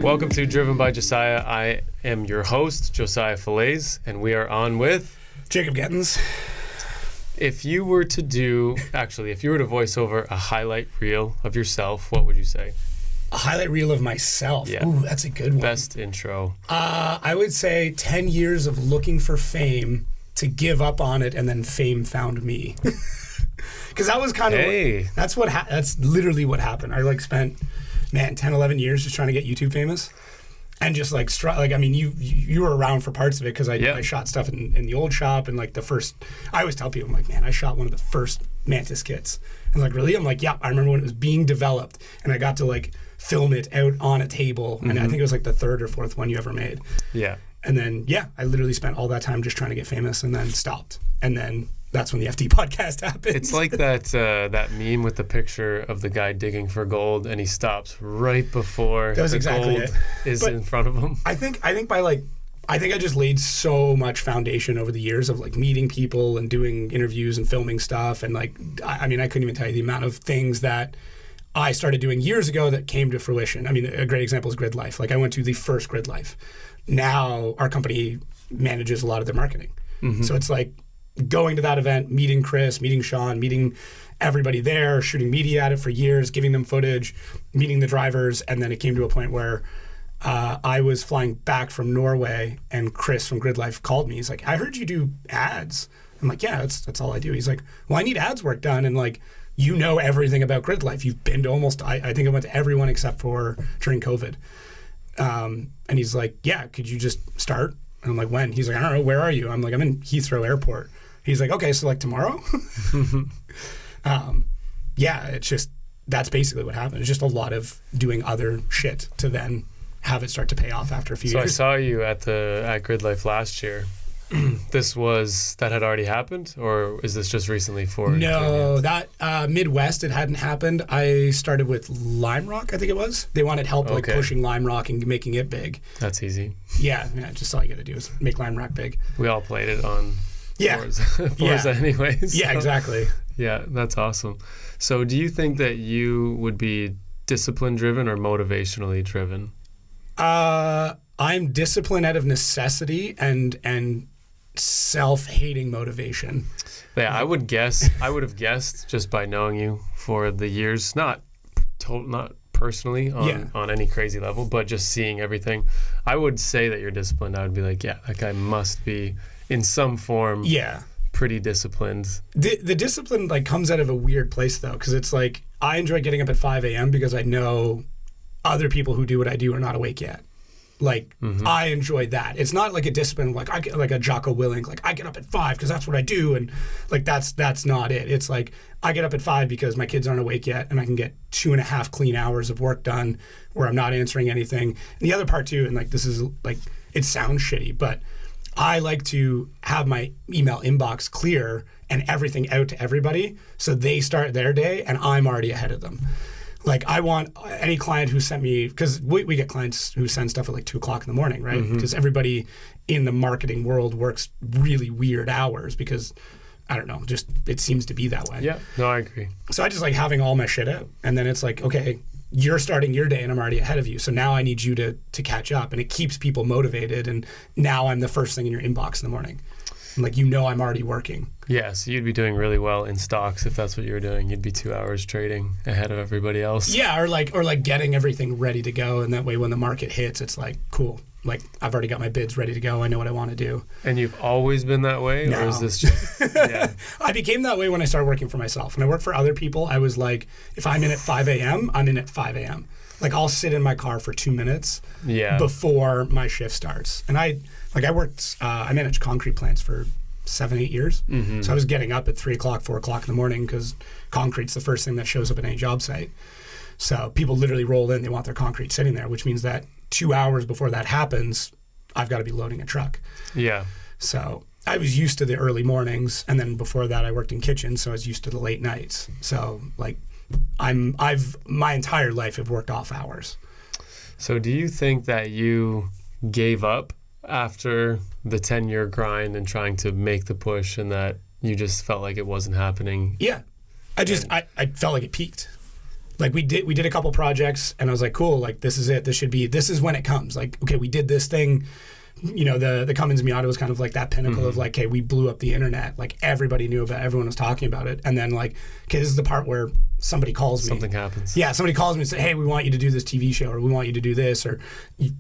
Welcome to Driven by Josiah. I am your host, Josiah Falaise, and we are on with Jacob Gettins. If you were to voice over a highlight reel of yourself, what would you say? A highlight reel of myself? Yeah. Ooh, that's a good one. Best intro. I would say 10 years of looking for fame to give up on it, and then fame found me. Because that was kind of that's literally what happened. I spent 10, 11 years just trying to get YouTube famous, and just you were around for parts of it because I shot stuff in the old shop, and the first, I always tell people, I'm like, man, I shot one of the first Mantis kits. And like, really? I'm like, yeah, I remember when it was being developed, and I got to film it out on a table, and I think it was the third or fourth one you ever made. Yeah. And then I literally spent all that time just trying to get famous, and then stopped, and then that's when the FD podcast happened. It's like that meme with the picture of the guy digging for gold, and he stops right before the gold is in front of him. I think I just laid so much foundation over the years of meeting people and doing interviews and filming stuff, and I couldn't even tell you the amount of things that I started doing years ago that came to fruition. I mean, a great example is Grid Life. I went to the first Grid Life. Now our company manages a lot of their marketing. Mm-hmm. So it's going to that event, meeting Chris, meeting Sean, meeting everybody there, shooting media at it for years, giving them footage, meeting the drivers. And then it came to a point where I was flying back from Norway, and Chris from Grid Life called me. He's like, I heard you do ads. I'm like, yeah, that's all I do. He's like, well, I need ads work done. And you know everything about Grid Life. You've been to I think I went to everyone except for during COVID. And he's like, yeah, could you just start? And I'm like, when? He's like, I don't know, where are you? I'm like, I'm in Heathrow Airport. He's like, okay, so tomorrow? It's just, that's basically what happened. It's just a lot of doing other shit to then have it start to pay off after a few years. So I saw you at Grid Life last year. That had already happened, or is this just recently for? No, that Midwest, it hadn't happened. I started with Lime Rock, I think it was. They wanted help pushing Lime Rock and making it big. That's easy. Yeah, just all you got to do is make Lime Rock big. We all played it on Forza anyways. Yeah, exactly. Yeah, that's awesome. So do you think that you would be discipline driven or motivationally driven? I'm disciplined out of necessity and self-hating motivation. Yeah, I would have guessed just by knowing you for the years, not personally on any crazy level, but just seeing everything. I would say that you're disciplined. I would be like, yeah, that guy must be in some form pretty disciplined. The discipline comes out of a weird place though, because it's I enjoy getting up at 5 a.m. because I know other people who do what I do are not awake yet. I enjoy that. It's not like a discipline I get a Jocko Willink, I get up at 5 because that's what I do, and that's not it. It's I get up at 5 because my kids aren't awake yet, and I can get 2.5 clean hours of work done where I'm not answering anything. And the other part too, and this is it sounds shitty, but I like to have my email inbox clear and everything out to everybody so they start their day and I'm already ahead of them. I want any client who sent me, because we get clients who send stuff at 2 o'clock in the morning, right? Because everybody in the marketing world works really weird hours because, I don't know, just it seems to be that way. Yeah, no, I agree. So I just having all my shit out. And then it's okay, you're starting your day and I'm already ahead of you. So now I need you to catch up. And it keeps people motivated. And now I'm the first thing in your inbox in the morning. And I'm already working. Yeah, so you'd be doing really well in stocks if that's what you were doing. You'd be 2 hours trading ahead of everybody else. Yeah, or getting everything ready to go, and that way when the market hits, it's cool. I've already got my bids ready to go. I know what I want to do. And you've always been that way, no. Or is this just? Yeah. I became that way when I started working for myself. When I worked for other people, I was if I'm in at 5 a.m., I'm in at 5 a.m. I'll sit in my car for 2 minutes before my shift starts. And I managed concrete plants for 7-8 years. Mm-hmm. So I was getting up at 3 o'clock, 4 o'clock in the morning because concrete's the first thing that shows up at any job site. So people literally roll in, they want their concrete sitting there, which means that 2 hours before that happens, I've got to be loading a truck. Yeah. So I was used to the early mornings, and then before that I worked in kitchens, so I was used to the late nights. So I've my entire life have worked off hours. So do you think that you gave up after the 10-year grind and trying to make the push, and that you just felt like it wasn't happening? Yeah. I felt like it peaked. Like we did a couple projects, and I was like, cool, like this is it. This is when it comes. Like, okay, we did this thing. You know, the Cummins Miata was kind of like that pinnacle of like, okay, we blew up the internet. Like everybody knew about it. Everyone was talking about it. And then like, okay, this is the part where somebody calls me. Something happens. Yeah, somebody calls me and says, hey, we want you to do this TV show, or we want you to do this, or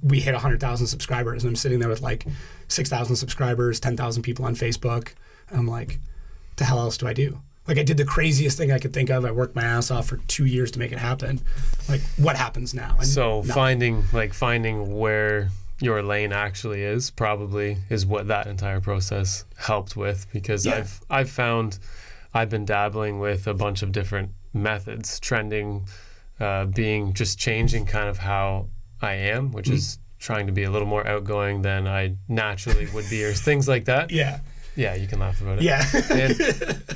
we hit 100,000 subscribers. And I'm sitting there with like 6,000 subscribers, 10,000 people on Facebook. And I'm like, the hell else do I do? Like I did the craziest thing I could think of. I worked my ass off for 2 years to make it happen. Like what happens now? And so finding where your lane actually is probably is what that entire process helped with, because I've found I've been dabbling with a bunch of different methods, trending, being just changing kind of how I am, which is trying to be a little more outgoing than I naturally would be, or things like that. Yeah, you can laugh about it. Yeah.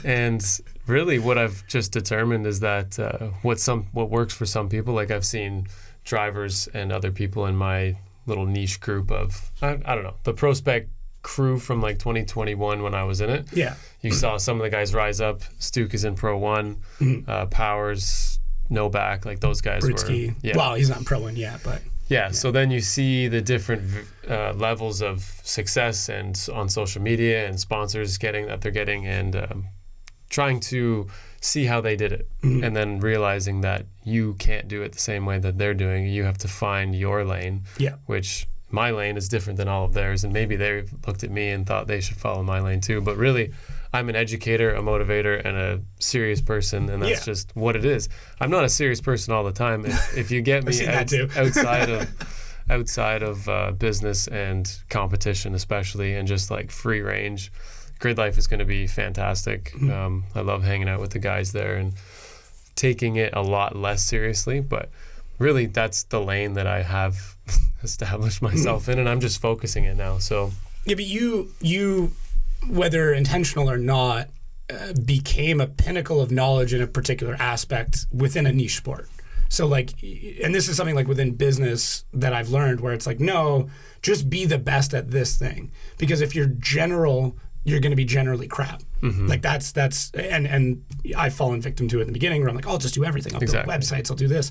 and really what I've just determined is that what works for some people, like I've seen drivers and other people in my little niche group of, I don't know, the Prospect crew from like 2021 when I was in it. Yeah. You saw some of the guys rise up. Stuke is in Pro 1. Powers, Novak, like those guys Britsky. were. Yeah. Well, he's not in Pro 1 yet, but. Yeah, so then you see the different levels of success and on social media and sponsors that they're getting, and trying to see how they did it, and then realizing that you can't do it the same way that they're doing. You have to find your lane, which my lane is different than all of theirs, and maybe they looked at me and thought they should follow my lane too, but really I'm an educator, a motivator, and a serious person, and that's just what it is. I'm not a serious person all the time. If you get me outside of business and competition especially, and just like free range, Grid Life is going to be fantastic. I love hanging out with the guys there and taking it a lot less seriously, but really that's the lane that I have established myself in, and I'm just focusing it now. So yeah, but you whether intentional or not, became a pinnacle of knowledge in a particular aspect within a niche sport. So like, and this is something like within business that I've learned, where it's like, no, just be the best at this thing, because if you're general, you're going to be generally crap. Like that's and I've fallen victim to it in the beginning, where I'm like, I'll just do everything. I'll build websites, I'll do this,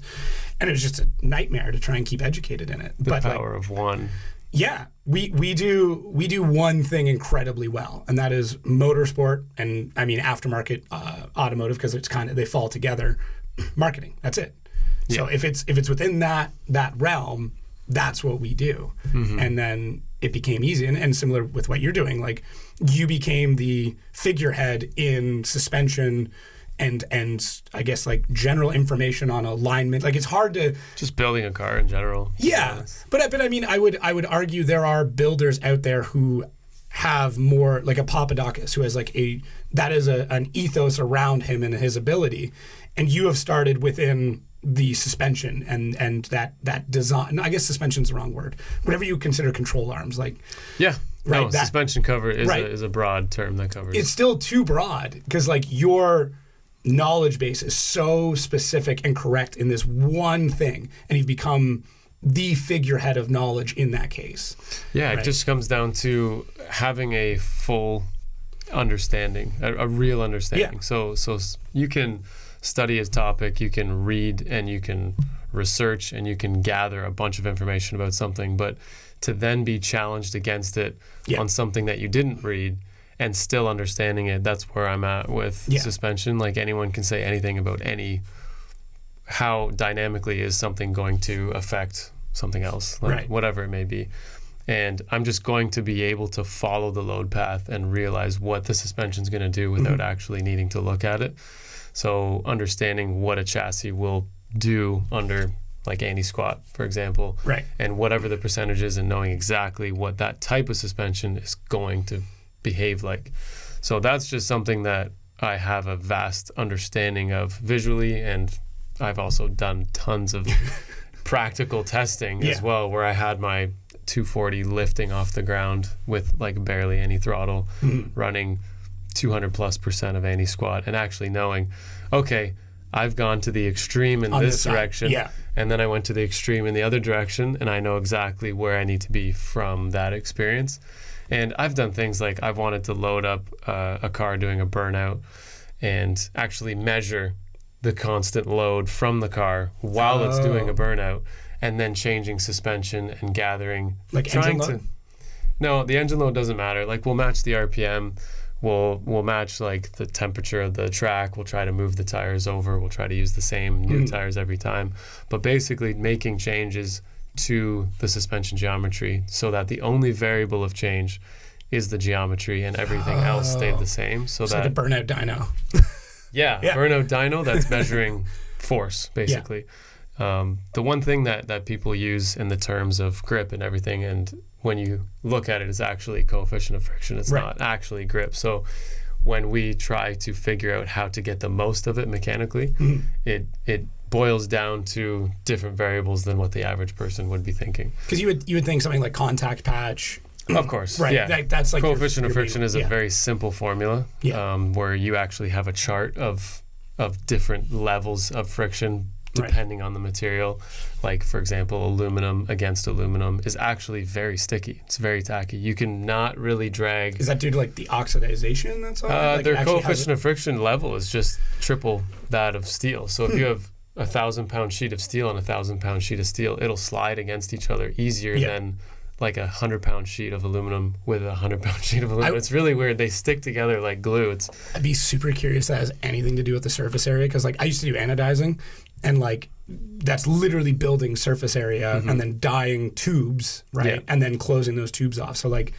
and it was just a nightmare to try and keep educated in it. The power of one. Yeah, we do one thing incredibly well, and that is motorsport, and I mean aftermarket automotive, because it's kind of, they fall together. Marketing, that's it. So if it's within that realm, that's what we do. And then it became easy, and similar with what you're doing, like you became the figurehead in suspension and I guess like general information on alignment. Like it's hard to just building a car in general. Yeah, but I mean I would argue there are builders out there who have more, like a Papadakis, who has like an ethos around him and his ability, and you have started within the suspension and that design. I guess suspension's the wrong word. Whatever you consider control arms, like suspension cover is a broad term that covers. It's still too broad, because like your knowledge base is so specific and correct in this one thing, and you've become the figurehead of knowledge in that case. Yeah, right? It just comes down to having a full understanding, a real understanding. So you can study a topic, you can read, and you can research, and you can gather a bunch of information about something, but to then be challenged against it on something that you didn't read and still understanding it, that's where I'm at with suspension. Like anyone can say anything about how dynamically is something going to affect something else, like whatever it may be. And I'm just going to be able to follow the load path and realize what the suspension's going to do without actually needing to look at it. So understanding what a chassis will do under like anti-squat, for example, and whatever the percentage is, and knowing exactly what that type of suspension is going to behave like. So that's just something that I have a vast understanding of visually, and I've also done tons of practical testing as well, where I had my 240 lifting off the ground with like barely any throttle, running 200+% of anti-squat, and actually knowing, okay, I've gone to the extreme in this direction, and then I went to the extreme in the other direction, and I know exactly where I need to be from that experience. And I've done things like I've wanted to load up a car doing a burnout and actually measure the constant load from the car while it's doing a burnout, and then changing suspension and gathering. Like engine load? No, the engine load doesn't matter. Like, we'll match the RPM. We'll match like the temperature of the track. We'll try to move the tires over. We'll try to use the same new tires every time. But basically making changes to the suspension geometry so that the only variable of change is the geometry and everything else stayed the same. So it's that like a burnout dyno. Burnout dyno that's measuring force, basically. The one thing that people use in the terms of grip and everything, and when you look at it, is actually coefficient of friction. It's not actually grip. So when we try to figure out how to get the most of it mechanically, it boils down to different variables than what the average person would be thinking. Because you would think something like contact patch. Of course, right? Yeah. That's like coefficient of friction is a very simple formula, where you actually have a chart of different levels of friction depending on the material. Like, for example, aluminum against aluminum is actually very sticky. It's very tacky. You can not really drag. Is that due to like the oxidization that's on it? Like their coefficient of friction level is just triple that of steel. So if you have a 1,000-pound sheet of steel and a 1,000-pound sheet of steel, it'll slide against each other easier than like a 100-pound sheet of aluminum with a 100-pound sheet of aluminum. It's really weird. They stick together like glue. I'd be super curious if that has anything to do with the surface area, because like I used to do anodizing, and like that's literally building surface area and then dyeing tubes, right? And then closing those tubes off. So like,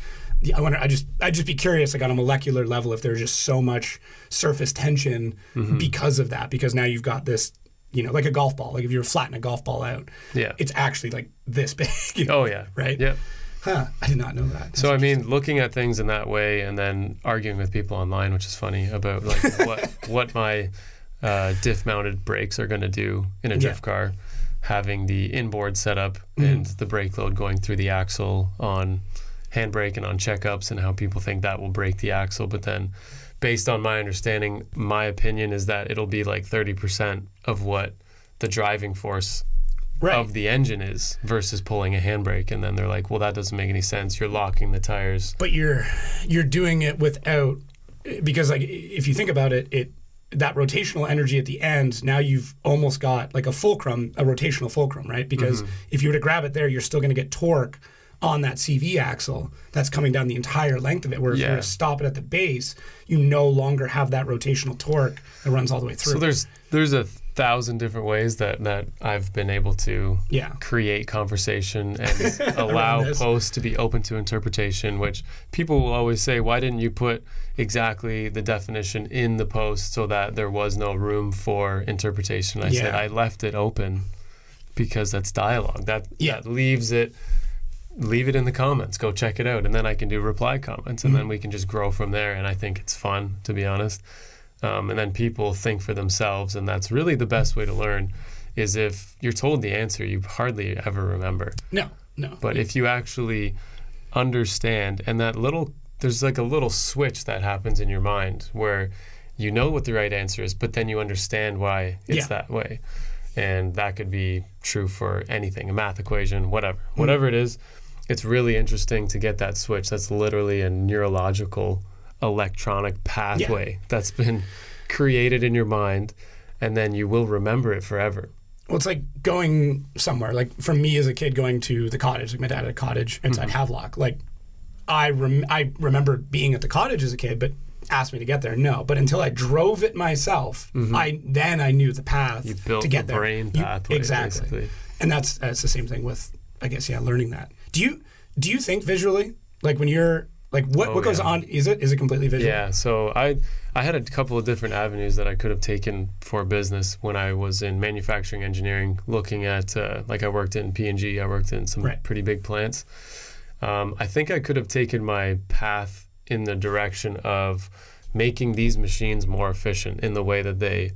I wonder. I'd just be curious, like on a molecular level, if there's just so much surface tension because of that. Because now you've got this, you know, like a golf ball. Like if you were flattening a golf ball out, it's actually like this big. Oh yeah, right. Yeah. Huh. I did not know that. That's so I mean, looking at things in that way, and then arguing with people online, which is funny, about like what my diff-mounted brakes are going to do in a drift car, having the inboard setup and the brake load going through the axle on handbrake and on checkups, and how people think that will break the axle. But then, based on my understanding, my opinion is that it'll be like 30% of what the driving force of the engine is versus pulling a handbrake. And then they're like, well, that doesn't make any sense. You're locking the tires. But you're doing it without, because like if you think about it, that rotational energy at the end, now you've almost got like a rotational fulcrum, right? Because if you were to grab it there, you're still going to get torque on that CV axle that's coming down the entire length of it, where if you were to stop it at the base, you no longer have that rotational torque that runs all the way through. So there's 1,000 different ways that I've been able to create conversation and allow posts to be open to interpretation, which people will always say, why didn't you put exactly the definition in the post so that there was no room for interpretation? I said I left it open because that's dialogue. That leave it in the comments. Go check it out, and then I can do reply comments, and then we can just grow from there. And I think it's fun, to be honest. And then people think for themselves, and that's really the best way to learn. Is if you're told the answer, you hardly ever remember. No. But if you actually understand, and there's like a little switch that happens in your mind where you know what the right answer is, but then you understand why it's that way. And that could be true for anything, a math equation, whatever it is. It's really interesting to get that switch. That's literally a neurological electronic pathway that's been created in your mind, and then you will remember it forever. Well, it's like going somewhere. Like for me as a kid, going to the cottage. Like my dad had a cottage inside Havelock. Like I remember being at the cottage as a kid, but asked me to get there, no. But until I drove it myself, I knew the path to get there. You built the brain pathway. Exactly. Basically. And that's the same thing with, I guess, learning that. Do you think visually? Like when you're like what goes on? Is it completely visual? Yeah. So I had a couple of different avenues that I could have taken for business when I was in manufacturing engineering, looking at like I worked in P&G, I worked in some pretty big plants. I think I could have taken my path in the direction of making these machines more efficient in the way that they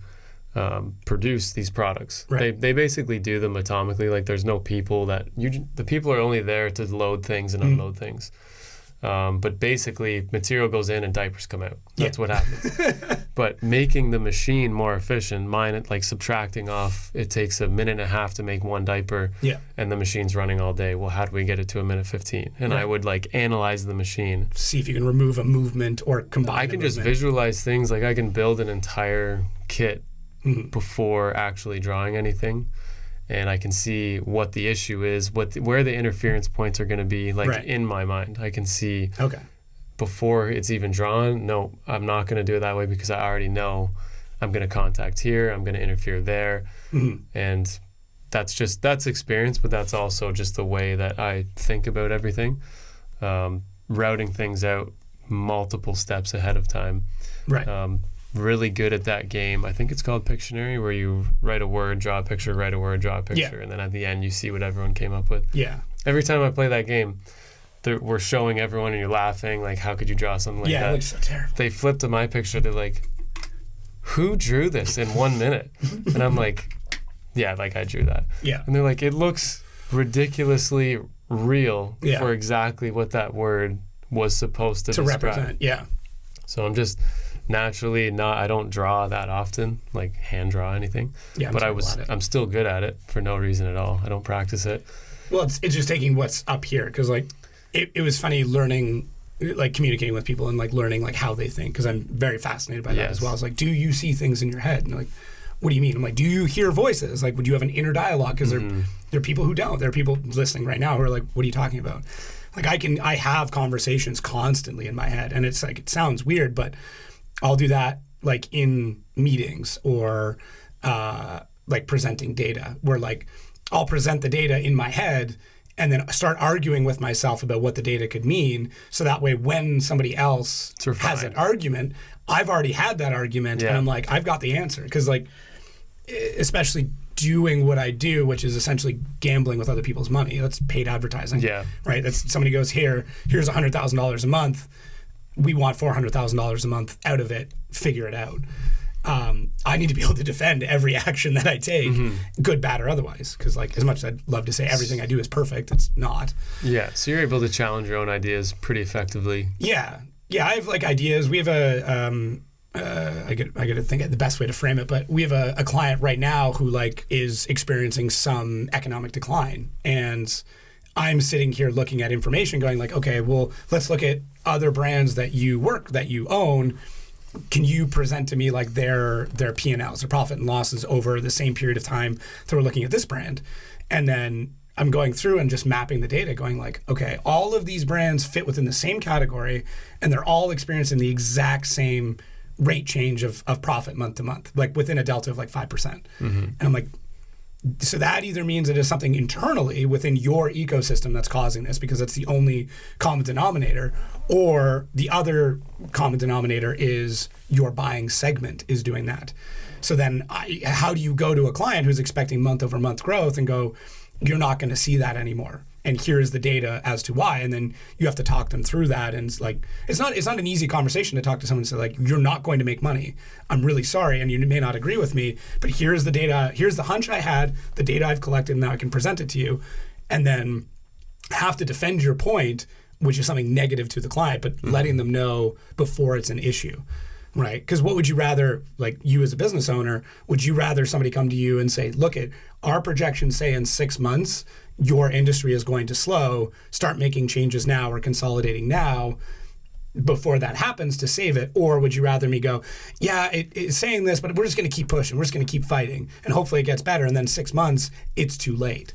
produce these products. They basically do them atomically. Like there's no people the people are only there to load things and unload things. But basically material goes in and diapers come out. That's what happens. But making the machine more efficient, like subtracting off, it takes a minute and a half to make one diaper and the machine's running all day. Well, how do we get it to a minute 15? And I would like analyze the machine. See if you can remove a movement or combine I can just visualize things. Like I can build an entire kit before actually drawing anything. And I can see what the issue is, where the interference points are going to be, like in my mind. I can see before it's even drawn, no, I'm not going to do it that way because I already know I'm going to contact here, I'm going to interfere there. And that's experience, but that's also just the way that I think about everything. Routing things out multiple steps ahead of time. Really good at that game. I think it's called Pictionary, where you write a word, draw a picture, write a word, draw a picture, and then at the end you see what everyone came up with. Every time I play that game, we're showing everyone and you're laughing, like, how could you draw something like that? It looks so terrible. They flip to my picture, they're like, who drew this in 1 minute? And I'm like, yeah, like I drew that. And they're like, it looks ridiculously real for exactly what that word was supposed to describe. Represent. So I'm just naturally I don't draw that often, like hand draw anything. But I'm still good at it for no reason at all. I don't practice it. Well, it's just taking what's up here, because like it was funny learning, like communicating with people and like learning like how they think, because I'm very fascinated by that as well. It's like, do you see things in your head? And like, what do you mean? I'm like, do you hear voices? Like, would you have an inner dialogue? Because there are people who don't. There are people listening right now who are like, what are you talking about? Like I have conversations constantly in my head, and it's like, it sounds weird, but I'll do that like in meetings or like presenting data, where like I'll present the data in my head and then start arguing with myself about what the data could mean. So that way, when somebody else has an argument, I've already had that argument, and I'm like, I've got the answer. Because like, especially doing what I do, which is essentially gambling with other people's money. That's paid advertising. Right? That's somebody goes, here's $100,000 a month. We want $400,000 a month out of it. Figure it out. I need to be able to defend every action that I take, good, bad, or otherwise. Because like, as much as I'd love to say everything I do is perfect, it's not. So you're able to challenge your own ideas pretty effectively. I have like ideas. We have I got to think of the best way to frame it, but we have a client right now who like is experiencing some economic decline, and I'm sitting here looking at information going like, okay, well, let's look at other brands that you own. Can you present to me like their P&Ls, their profit and losses over the same period of time that we're looking at this brand? And then I'm going through and just mapping the data going like, okay, all of these brands fit within the same category, and they're all experiencing the exact same rate change of profit month to month, like within a delta of like 5%. And I'm like, so that either means it is something internally within your ecosystem that's causing this, because that's the only common denominator, or the other common denominator is your buying segment is doing that. So then how do you go to a client who's expecting month over month growth and go, you're not going to see that anymore, and here's the data as to why? And then you have to talk them through that. And it's like, it's not an easy conversation to talk to someone and say like, you're not going to make money. I'm really sorry, and you may not agree with me, but here's the data. Here's the hunch I had, the data I've collected, and now I can present it to you. And then have to defend your point, which is something negative to the client, but letting them know before it's an issue. Right? Because what would you rather, like you as a business owner, would you rather somebody come to you and say, look, our projections say in 6 months, your industry is going to slow, start making changes now or consolidating now before that happens to save it? Or would you rather me go, yeah, it's saying this, but we're just going to keep pushing, we're just going to keep fighting, and hopefully it gets better, and then 6 months, it's too late.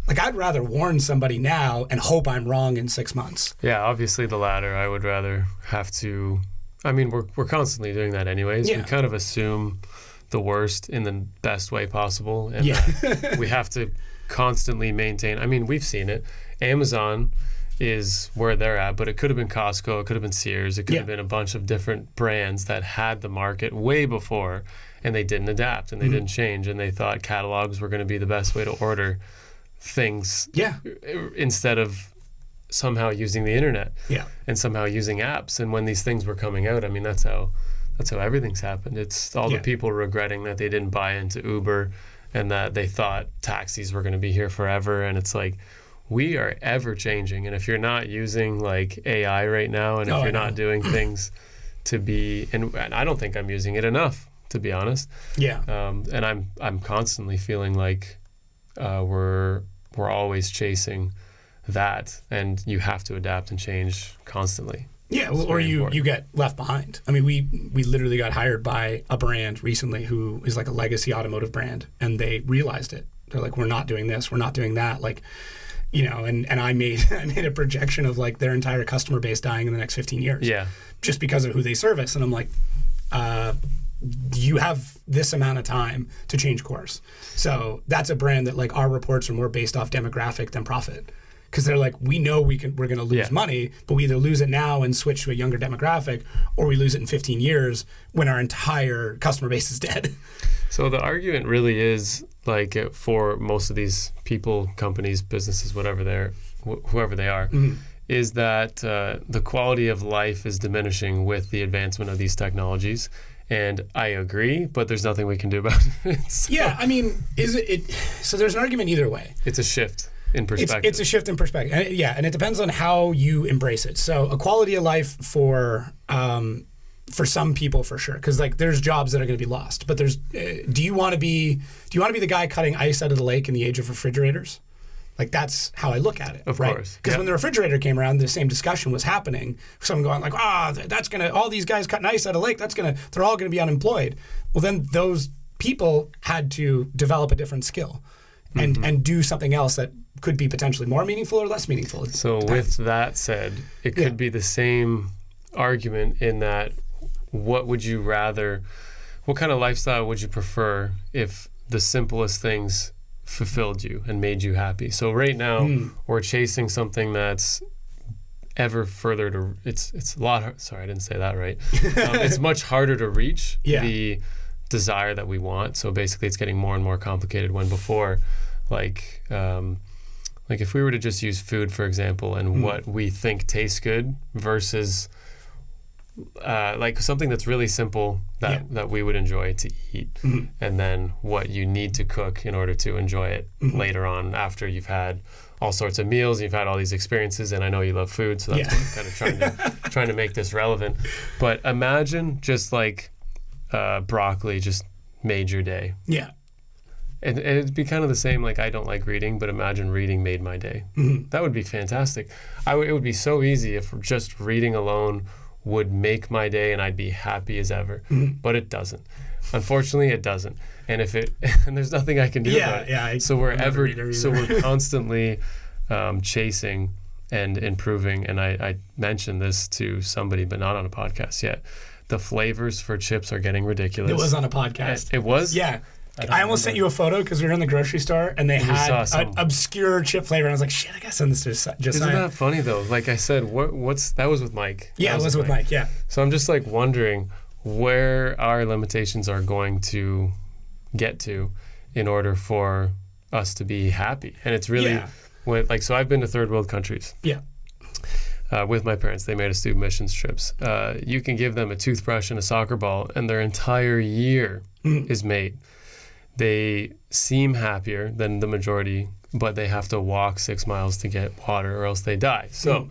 Like, I'd rather warn somebody now and hope I'm wrong in 6 months. Yeah, obviously the latter. I would rather have to... I mean, we're constantly doing that anyways. We kind of assume the worst in the best way possible. And we have to constantly maintain. I mean, we've seen it. Amazon is where they're at, but it could have been Costco, it could have been Sears, it could have been a bunch of different brands that had the market way before, and they didn't adapt and they didn't change, and they thought catalogs were going to be the best way to order things instead of somehow using the internet and somehow using apps. And when these things were coming out, I mean, that's how everything's happened. It's all the people regretting that they didn't buy into Uber and that they thought taxis were going to be here forever. And it's like, we are ever changing. And if you're not using like AI right now, and if you're not doing things to be, and I don't think I'm using it enough, to be honest. And I'm constantly feeling like we're always chasing that, and you have to adapt and change constantly. Yeah, or you get left behind. I mean, we literally got hired by a brand recently who is like a legacy automotive brand, and they realized it. They're like, we're not doing this, we're not doing that. Like, you know, and I made a projection of like their entire customer base dying in the next 15 years. Yeah. Just because of who they service. And I'm like, you have this amount of time to change course. So that's a brand that like our reports are more based off demographic than profit. Because they're like, we know we're going to lose money, but we either lose it now and switch to a younger demographic, or we lose it in 15 years when our entire customer base is dead. So the argument really is like for most of these people, companies, businesses, whoever they are, is that the quality of life is diminishing with the advancement of these technologies. And I agree, but there's nothing we can do about it. So. Yeah, I mean, so there's an argument either way. It's a shift in perspective. It's a shift in perspective. And it depends on how you embrace it. So a quality of life for some people, for sure, because like there's jobs that are going to be lost. But there's, do you want to be the guy cutting ice out of the lake in the age of refrigerators? Like that's how I look at it. Of right? course. Because when the refrigerator came around, the same discussion was happening. Someone going like, that's gonna, all these guys cutting ice out of the lake, they're all gonna be unemployed. Well, then those people had to develop a different skill and do something else that could be potentially more meaningful or less meaningful. So with that said, it could be the same argument in that what kind of lifestyle would you prefer if the simplest things fulfilled you and made you happy? So right now we're chasing something that's ever further it's a lot sorry, I didn't say that right. It's much harder to reach the desire that we want. So basically it's getting more and more complicated when before like if we were to just use food, for example, and what we think tastes good versus like something that's really simple that we would enjoy to eat, and then what you need to cook in order to enjoy it later on after you've had all sorts of meals, you've had all these experiences, and I know you love food, so that's what I'm kind of trying to make this relevant. But imagine just like broccoli just made your day. Yeah. And it'd be kind of the same, like I don't like reading, but imagine reading made my day. That would be fantastic. It would be so easy if just reading alone would make my day and I'd be happy as ever. But it doesn't. Unfortunately, it doesn't. And and there's nothing I can do about it. So we're constantly chasing and improving. And I mentioned this to somebody, but not on a podcast yet. The flavors for chips are getting ridiculous. It was on a podcast. It was? Yeah. I almost sent you a photo because we were in the grocery store and they had an obscure chip flavor. And I was like, shit, I gotta send this to Josiah. Isn't that funny though? Like I said, that was with Mike. Yeah, it was with Mike, yeah. So I'm just like wondering where our limitations are going to get to in order for us to be happy. And it's really, so I've been to third world countries. Yeah. With my parents. They made us do missions trips. You can give them a toothbrush and a soccer ball and their entire year is made. They seem happier than the majority, but they have to walk 6 miles to get water or else they die. So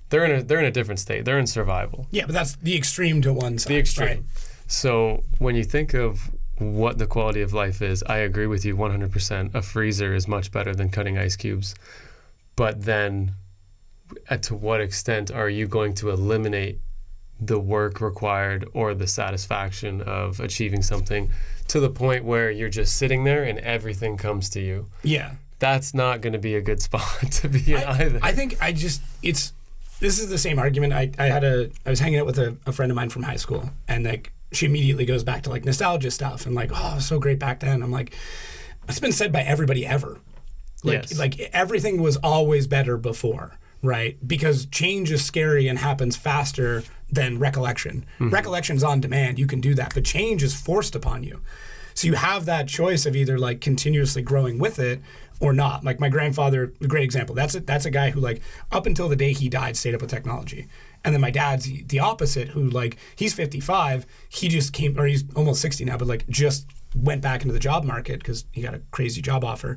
they're in a different state. They're in survival. Yeah, but that's the extreme to one side. The extreme. Right? So when you think of what the quality of life is, I agree with you 100%. A freezer is much better than cutting ice cubes. But then to what extent are you going to eliminate the work required or the satisfaction of achieving something to the point where you're just sitting there and everything comes to you? Yeah. That's not going to be a good spot to be in either. I think this is the same argument. I was hanging out with a friend of mine from high school, and like she immediately goes back to like nostalgia stuff and like, oh, it was so great back then. I'm like, it's been said by everybody ever. Like everything was always better before. Right? Because change is scary and happens faster than recollection. Recollection's on demand. You can do that. But change is forced upon you. So you have that choice of either like continuously growing with it or not. Like my grandfather, a great example. That's a guy who like up until the day he died stayed up with technology. And then my dad's the opposite, who like he's 55. He just came, or he's almost 60 now, but like just went back into the job market because he got a crazy job offer.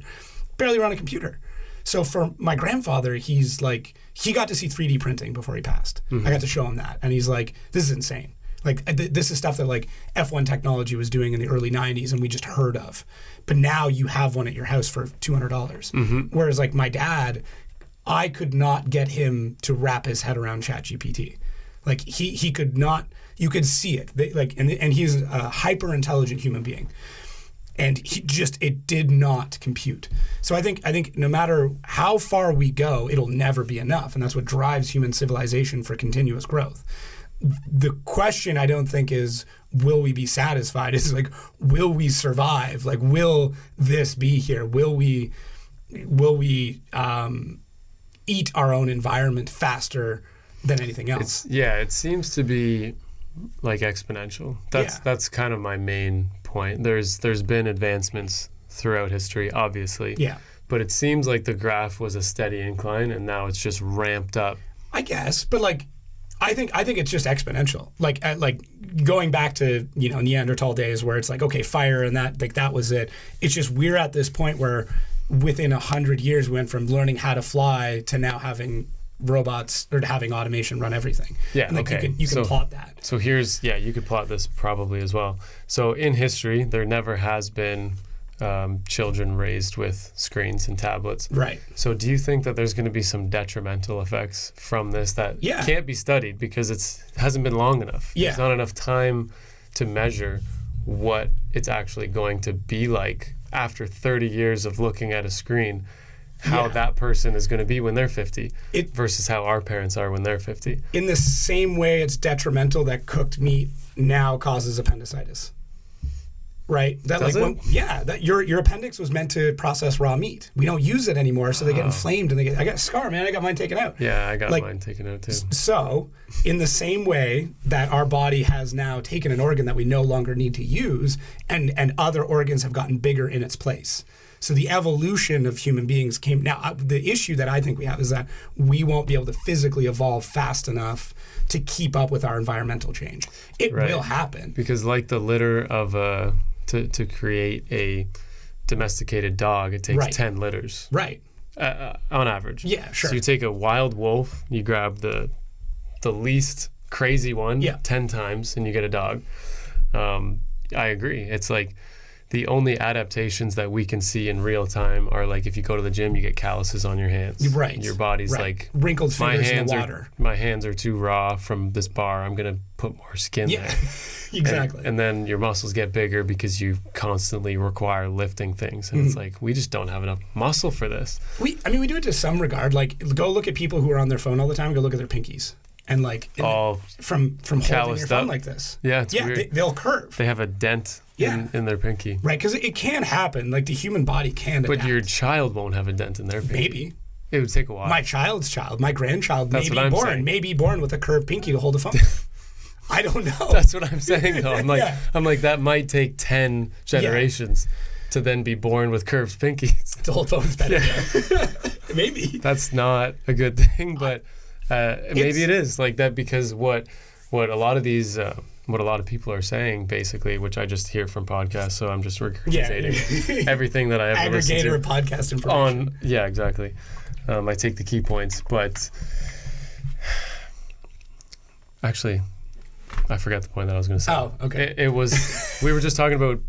Barely run a computer. So for my grandfather, he's like, he got to see 3D printing before he passed. I got to show him that. And he's like, this is insane. Like, this is stuff that like F1 technology was doing in the early 90s and we just heard of. But now you have one at your house for $200. Whereas like my dad, I could not get him to wrap his head around ChatGPT. Like he could not. You could see it. And he's a hyper intelligent human being, and it did not compute. So I think no matter how far we go, it'll never be enough, and that's what drives human civilization for continuous growth. The question I don't think is will we be satisfied? It's like, will we survive? Like, will this be here? Will we eat our own environment faster than anything else? It seems to be like exponential. That's kind of my main point. There's been advancements throughout history, obviously. Yeah. But it seems like the graph was a steady incline, and now it's just ramped up. I guess, but like, I think it's just exponential. Like going back to Neanderthal days, where it's like, okay, fire and that was it. It's just we're at this point where within 100 years we went from learning how to fly to now having robots or having automation run everything. Yeah, and okay. You can plot that. So you could plot this probably as well. So in history, there never has been children raised with screens and tablets. Right. So do you think that there's going to be some detrimental effects from this that can't be studied because it hasn't been long enough? Yeah. There's not enough time to measure what it's actually going to be like after 30 years of looking at a screen, how that person is going to be when they're 50 versus how our parents are when they're 50. In the same way it's detrimental that cooked meat now causes appendicitis. Right? That your appendix was meant to process raw meat. We don't use it anymore, so they get inflamed and I got a scar, man. I got mine taken out. Yeah, I got mine taken out too. So, in the same way that our body has now taken an organ that we no longer need to use, and other organs have gotten bigger in its place. So the evolution of human beings came. Now, the issue that I think we have is that we won't be able to physically evolve fast enough to keep up with our environmental change. It will happen. Because like the litter of to create a domesticated dog, it takes 10 litters. Right. On average. Yeah, sure. So you take a wild wolf, you grab the least crazy one 10 times, and you get a dog. I agree. It's like the only adaptations that we can see in real time are like if you go to the gym, you get calluses on your hands. Right. Your body's like, wrinkled fingers in the water. My hands are too raw from this bar. I'm going to put more skin there. Exactly. And then your muscles get bigger because you constantly require lifting things. And it's like, we just don't have enough muscle for this. We do it to some regard. Like, go look at people who are on their phone all the time, go look at their pinkies. And like from holding your phone like this. Yeah, it's weird. They'll curve. They have a dent in their pinky. Right, because it can happen. Like the human body can adapt. But your child won't have a dent in their pinky. Maybe. It would take a while. My child's child, my grandchild may be born with a curved pinky to hold a phone. I don't know. That's what I'm saying though. I'm like that might take 10 generations to then be born with curved pinkies. To hold phones better. Yeah. Maybe. That's not a good thing, but maybe it is like that because what a lot of these what a lot of people are saying basically, which I just hear from podcasts, so I'm just regurgitating everything that I ever listened to. Aggregator podcast information. Exactly. I take the key points, but actually, I forgot the point that I was going to say. Oh, okay. It was we were just talking about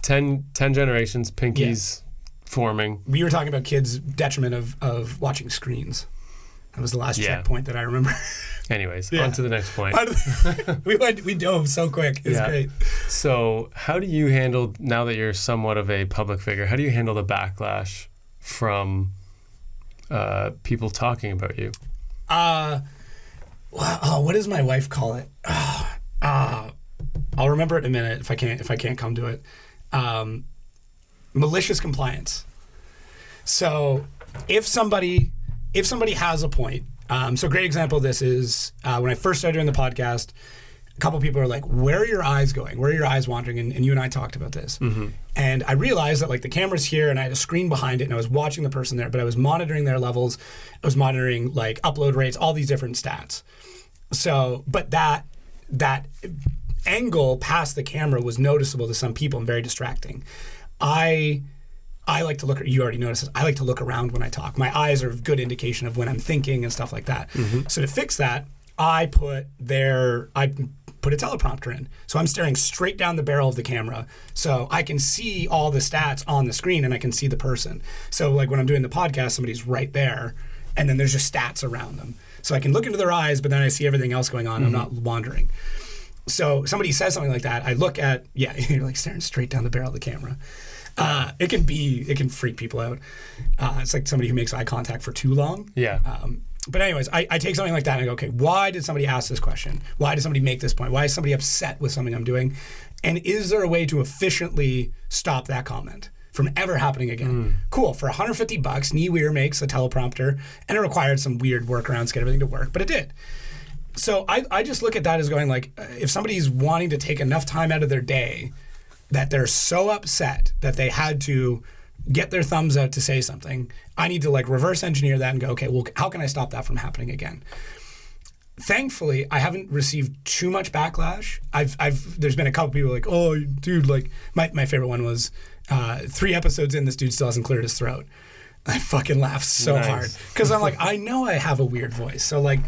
10 generations, pinkies forming. We were talking about kids' detriment of watching screens. That was the last checkpoint that I remember. Anyways, on to the next point. We dove so quick. It was great. So how do you handle, now that you're somewhat of a public figure, how do you handle the backlash from people talking about you? What does my wife call it? I'll remember it in a minute if I can't come to it. Malicious compliance. So if somebody has a point, so a great example of this is when I first started doing the podcast, a couple people are like, where are your eyes going? Where are your eyes wandering? And you and I talked about this. Mm-hmm. And I realized that like the camera's here and I had a screen behind it and I was watching the person there, but I was monitoring their levels. I was monitoring like upload rates, all these different stats. So, but that angle past the camera was noticeable to some people and very distracting. I like to look, you already noticed this, I like to look around when I talk. My eyes are a good indication of when I'm thinking and stuff like that. Mm-hmm. So to fix that, I put a teleprompter in. So I'm staring straight down the barrel of the camera. So I can see all the stats on the screen and I can see the person. So like when I'm doing the podcast, somebody's right there and then there's just stats around them. So I can look into their eyes, but then I see everything else going on. I'm not wandering. So somebody says something like that, I look at, you're like staring straight down the barrel of the camera. It can freak people out. It's like somebody who makes eye contact for too long. Yeah. But anyways, I take something like that and I go, okay, why did somebody ask this question? Why did somebody make this point? Why is somebody upset with something I'm doing? And is there a way to efficiently stop that comment from ever happening again? Cool. For $150, Neweir makes a teleprompter, and it required some weird workarounds to get everything to work, but it did. So I just look at that as going like, if somebody's wanting to take enough time out of their day that they're so upset that they had to get their thumbs out to say something, I need to like reverse engineer that and go, okay, well, how can I stop that from happening again? Thankfully, I haven't received too much backlash. There's been a couple people like, oh, dude, like my favorite one was 3 episodes in, this dude still hasn't cleared his throat. I fucking laughed so hard because I'm like, I know I have a weird voice. So like,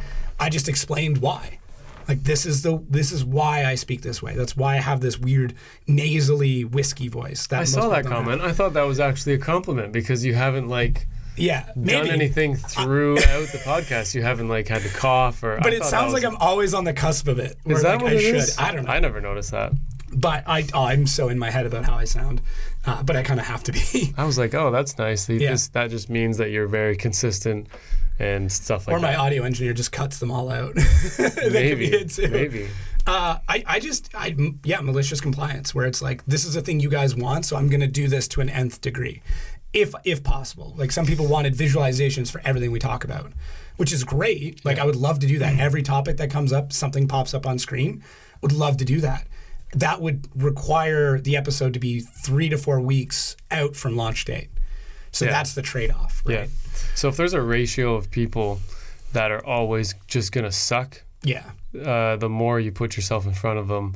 I just explained why. Like this is why I speak this way. That's why I have this weird nasally whiskey voice. I saw that comment. I thought that was actually a compliment because you haven't like done anything throughout the podcast. You haven't like had to cough or. But it sounds like I'm always on the cusp of it. Is that what it is? I don't know. I never noticed that. But I'm so in my head about how I sound. But I kind of have to be. I was like, oh, that's nice. That just means that you're very consistent. And stuff like that. Or my audio engineer just cuts them all out. Maybe. Malicious compliance, where it's like, this is a thing you guys want, so I'm going to do this to an nth degree, if possible. Like some people wanted visualizations for everything we talk about, which is great. Like I would love to do that. Every topic that comes up, something pops up on screen. Would love to do that. That would require the episode to be 3 to 4 weeks out from launch date. So that's the trade-off, right? Yeah. So if there's a ratio of people that are always just going to suck, the more you put yourself in front of them.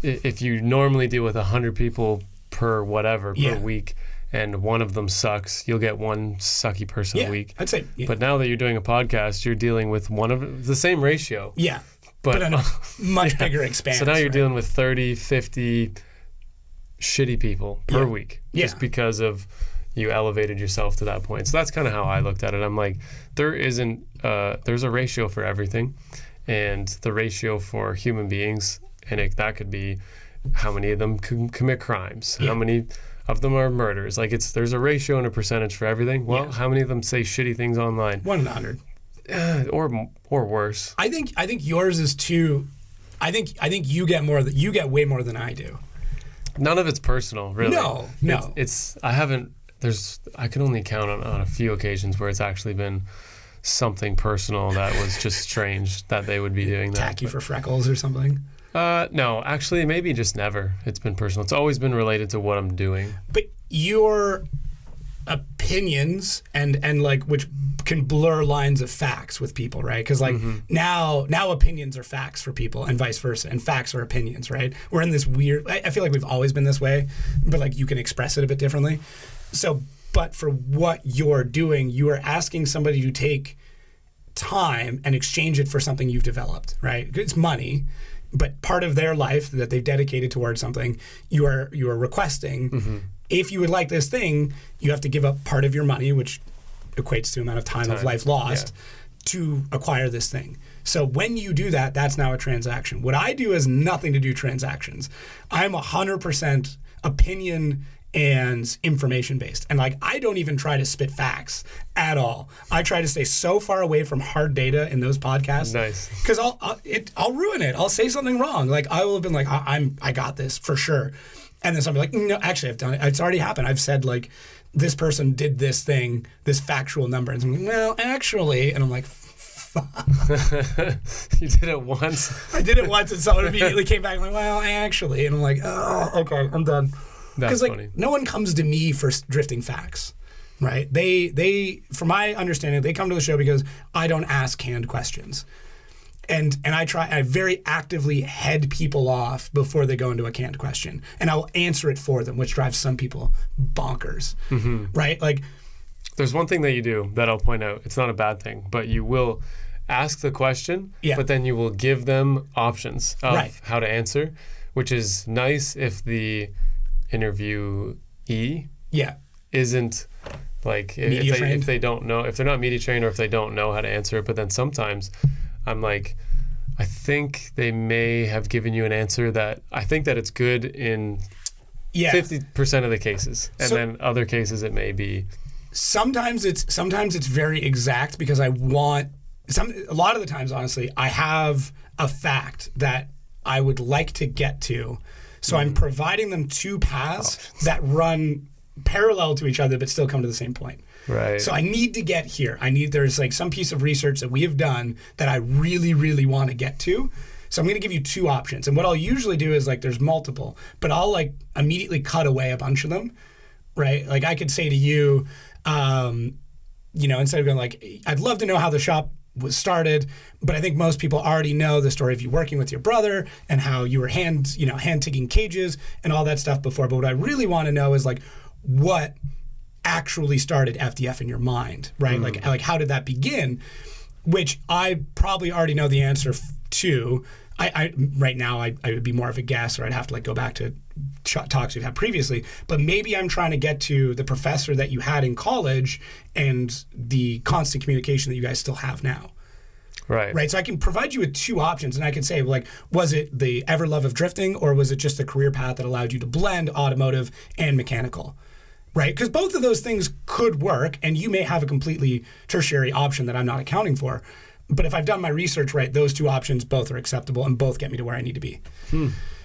If you normally deal with 100 people per week, and one of them sucks, you'll get one sucky person a week. I'd say. Yeah. But now that you're doing a podcast, you're dealing with one of the same ratio. Yeah. But on a much bigger expanse. So now you're dealing with 30, 50 shitty people per week. Just because of you elevated yourself to that point. So that's kind of how I looked at it. I'm like, there's a ratio for everything, and the ratio for human beings, and that could be how many of them commit crimes, how many of them are murders. Like there's a ratio and a percentage for everything. Well, how many of them say shitty things online? 1 in 100. Or worse. I think yours is too. I think you get more. You get way more than I do. None of it's personal, really. No. I can only count on a few occasions where it's actually been something personal that was just strange that they would be doing that. Attack you for freckles or something? No, actually, maybe just never. It's been personal. It's always been related to what I'm doing. But your opinions and like which can blur lines of facts with people, right? Because like now opinions are facts for people and vice versa, and facts are opinions, right? We're in this weird. I feel like we've always been this way, but like you can express it a bit differently. So, but for what you're doing, you are asking somebody to take time and exchange it for something you've developed, right? It's money, but part of their life that they've dedicated towards something, you are requesting. If you would like this thing, you have to give up part of your money, which equates to the amount of time of life lost, to acquire this thing. So when you do that, that's now a transaction. What I do has nothing to do transactions. I'm 100% opinion and information based. And like, I don't even try to spit facts at all. I try to stay so far away from hard data in those podcasts. Nice. Because I'll ruin it. I'll say something wrong. Like I will have been like, I got this for sure. And then somebody like, no, actually I've done it. It's already happened. I've said like, this person did this thing, this factual number. And I'm like, well, actually, and I'm like, fuck. You did it once? I did it once and someone immediately came back and like, well, actually. And I'm like, oh, okay, I'm done. That's like, funny. No one comes to me for drifting facts, right? They, from my understanding, they come to the show because I don't ask canned questions. And I very actively head people off before they go into a canned question. And I'll answer it for them, which drives some people bonkers, right? Like, there's one thing that you do that I'll point out. It's not a bad thing, but you will ask the question, but then you will give them options of how to answer, which is nice if the interviewee isn't Like if they don't know, if they're not media trained or if they don't know how to answer it. But then sometimes I'm like, I think they may have given you an answer that I think that it's good in 50% of the cases. And then other cases it may be. Sometimes it's very exact because a lot of the times, honestly, I have a fact that I would like to get to. So I'm providing them two paths that run parallel to each other but still come to the same point. Right. So I need to get here. There's like some piece of research that we have done that I really, really want to get to. So I'm going to give you two options. And what I'll usually do is like there's multiple, but I'll like immediately cut away a bunch of them, right? Like I could say to you, instead of going like, I'd love to know how the shop was started, but I think most people already know the story of you working with your brother and how you were hand ticking cages and all that stuff before. But what I really want to know is like what actually started FDF in your mind, right? Like how did that begin? Which I probably already know the answer to. I right now I would be more of a guess, or I'd have to like go back to talks we've had previously. But maybe I'm trying to get to the professor that you had in college and the constant communication that you guys still have now. Right. So I can provide you with two options, and I can say, like, was it the ever love of drifting, or was it just a career path that allowed you to blend automotive and mechanical? Right? Because both of those things could work, and you may have a completely tertiary option that I'm not accounting for. But if I've done my research right, those two options both are acceptable and both get me to where I need to be.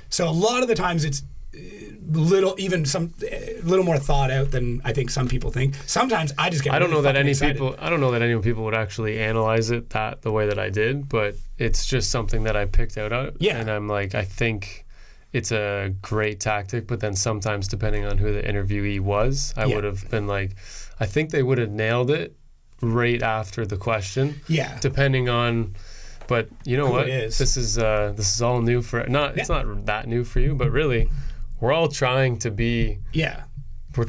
So a lot of the times it's little more thought out than I think some people think. Sometimes I just get I don't know that any people would actually analyze it the way that I did, but it's just something that I picked out. And I'm like, I think it's a great tactic, but then sometimes depending on who the interviewee was, I would have been like, I think they would have nailed it right after the question. Depending on, but you know what? This is all new for it's not that new for you, but really, we're all trying to be.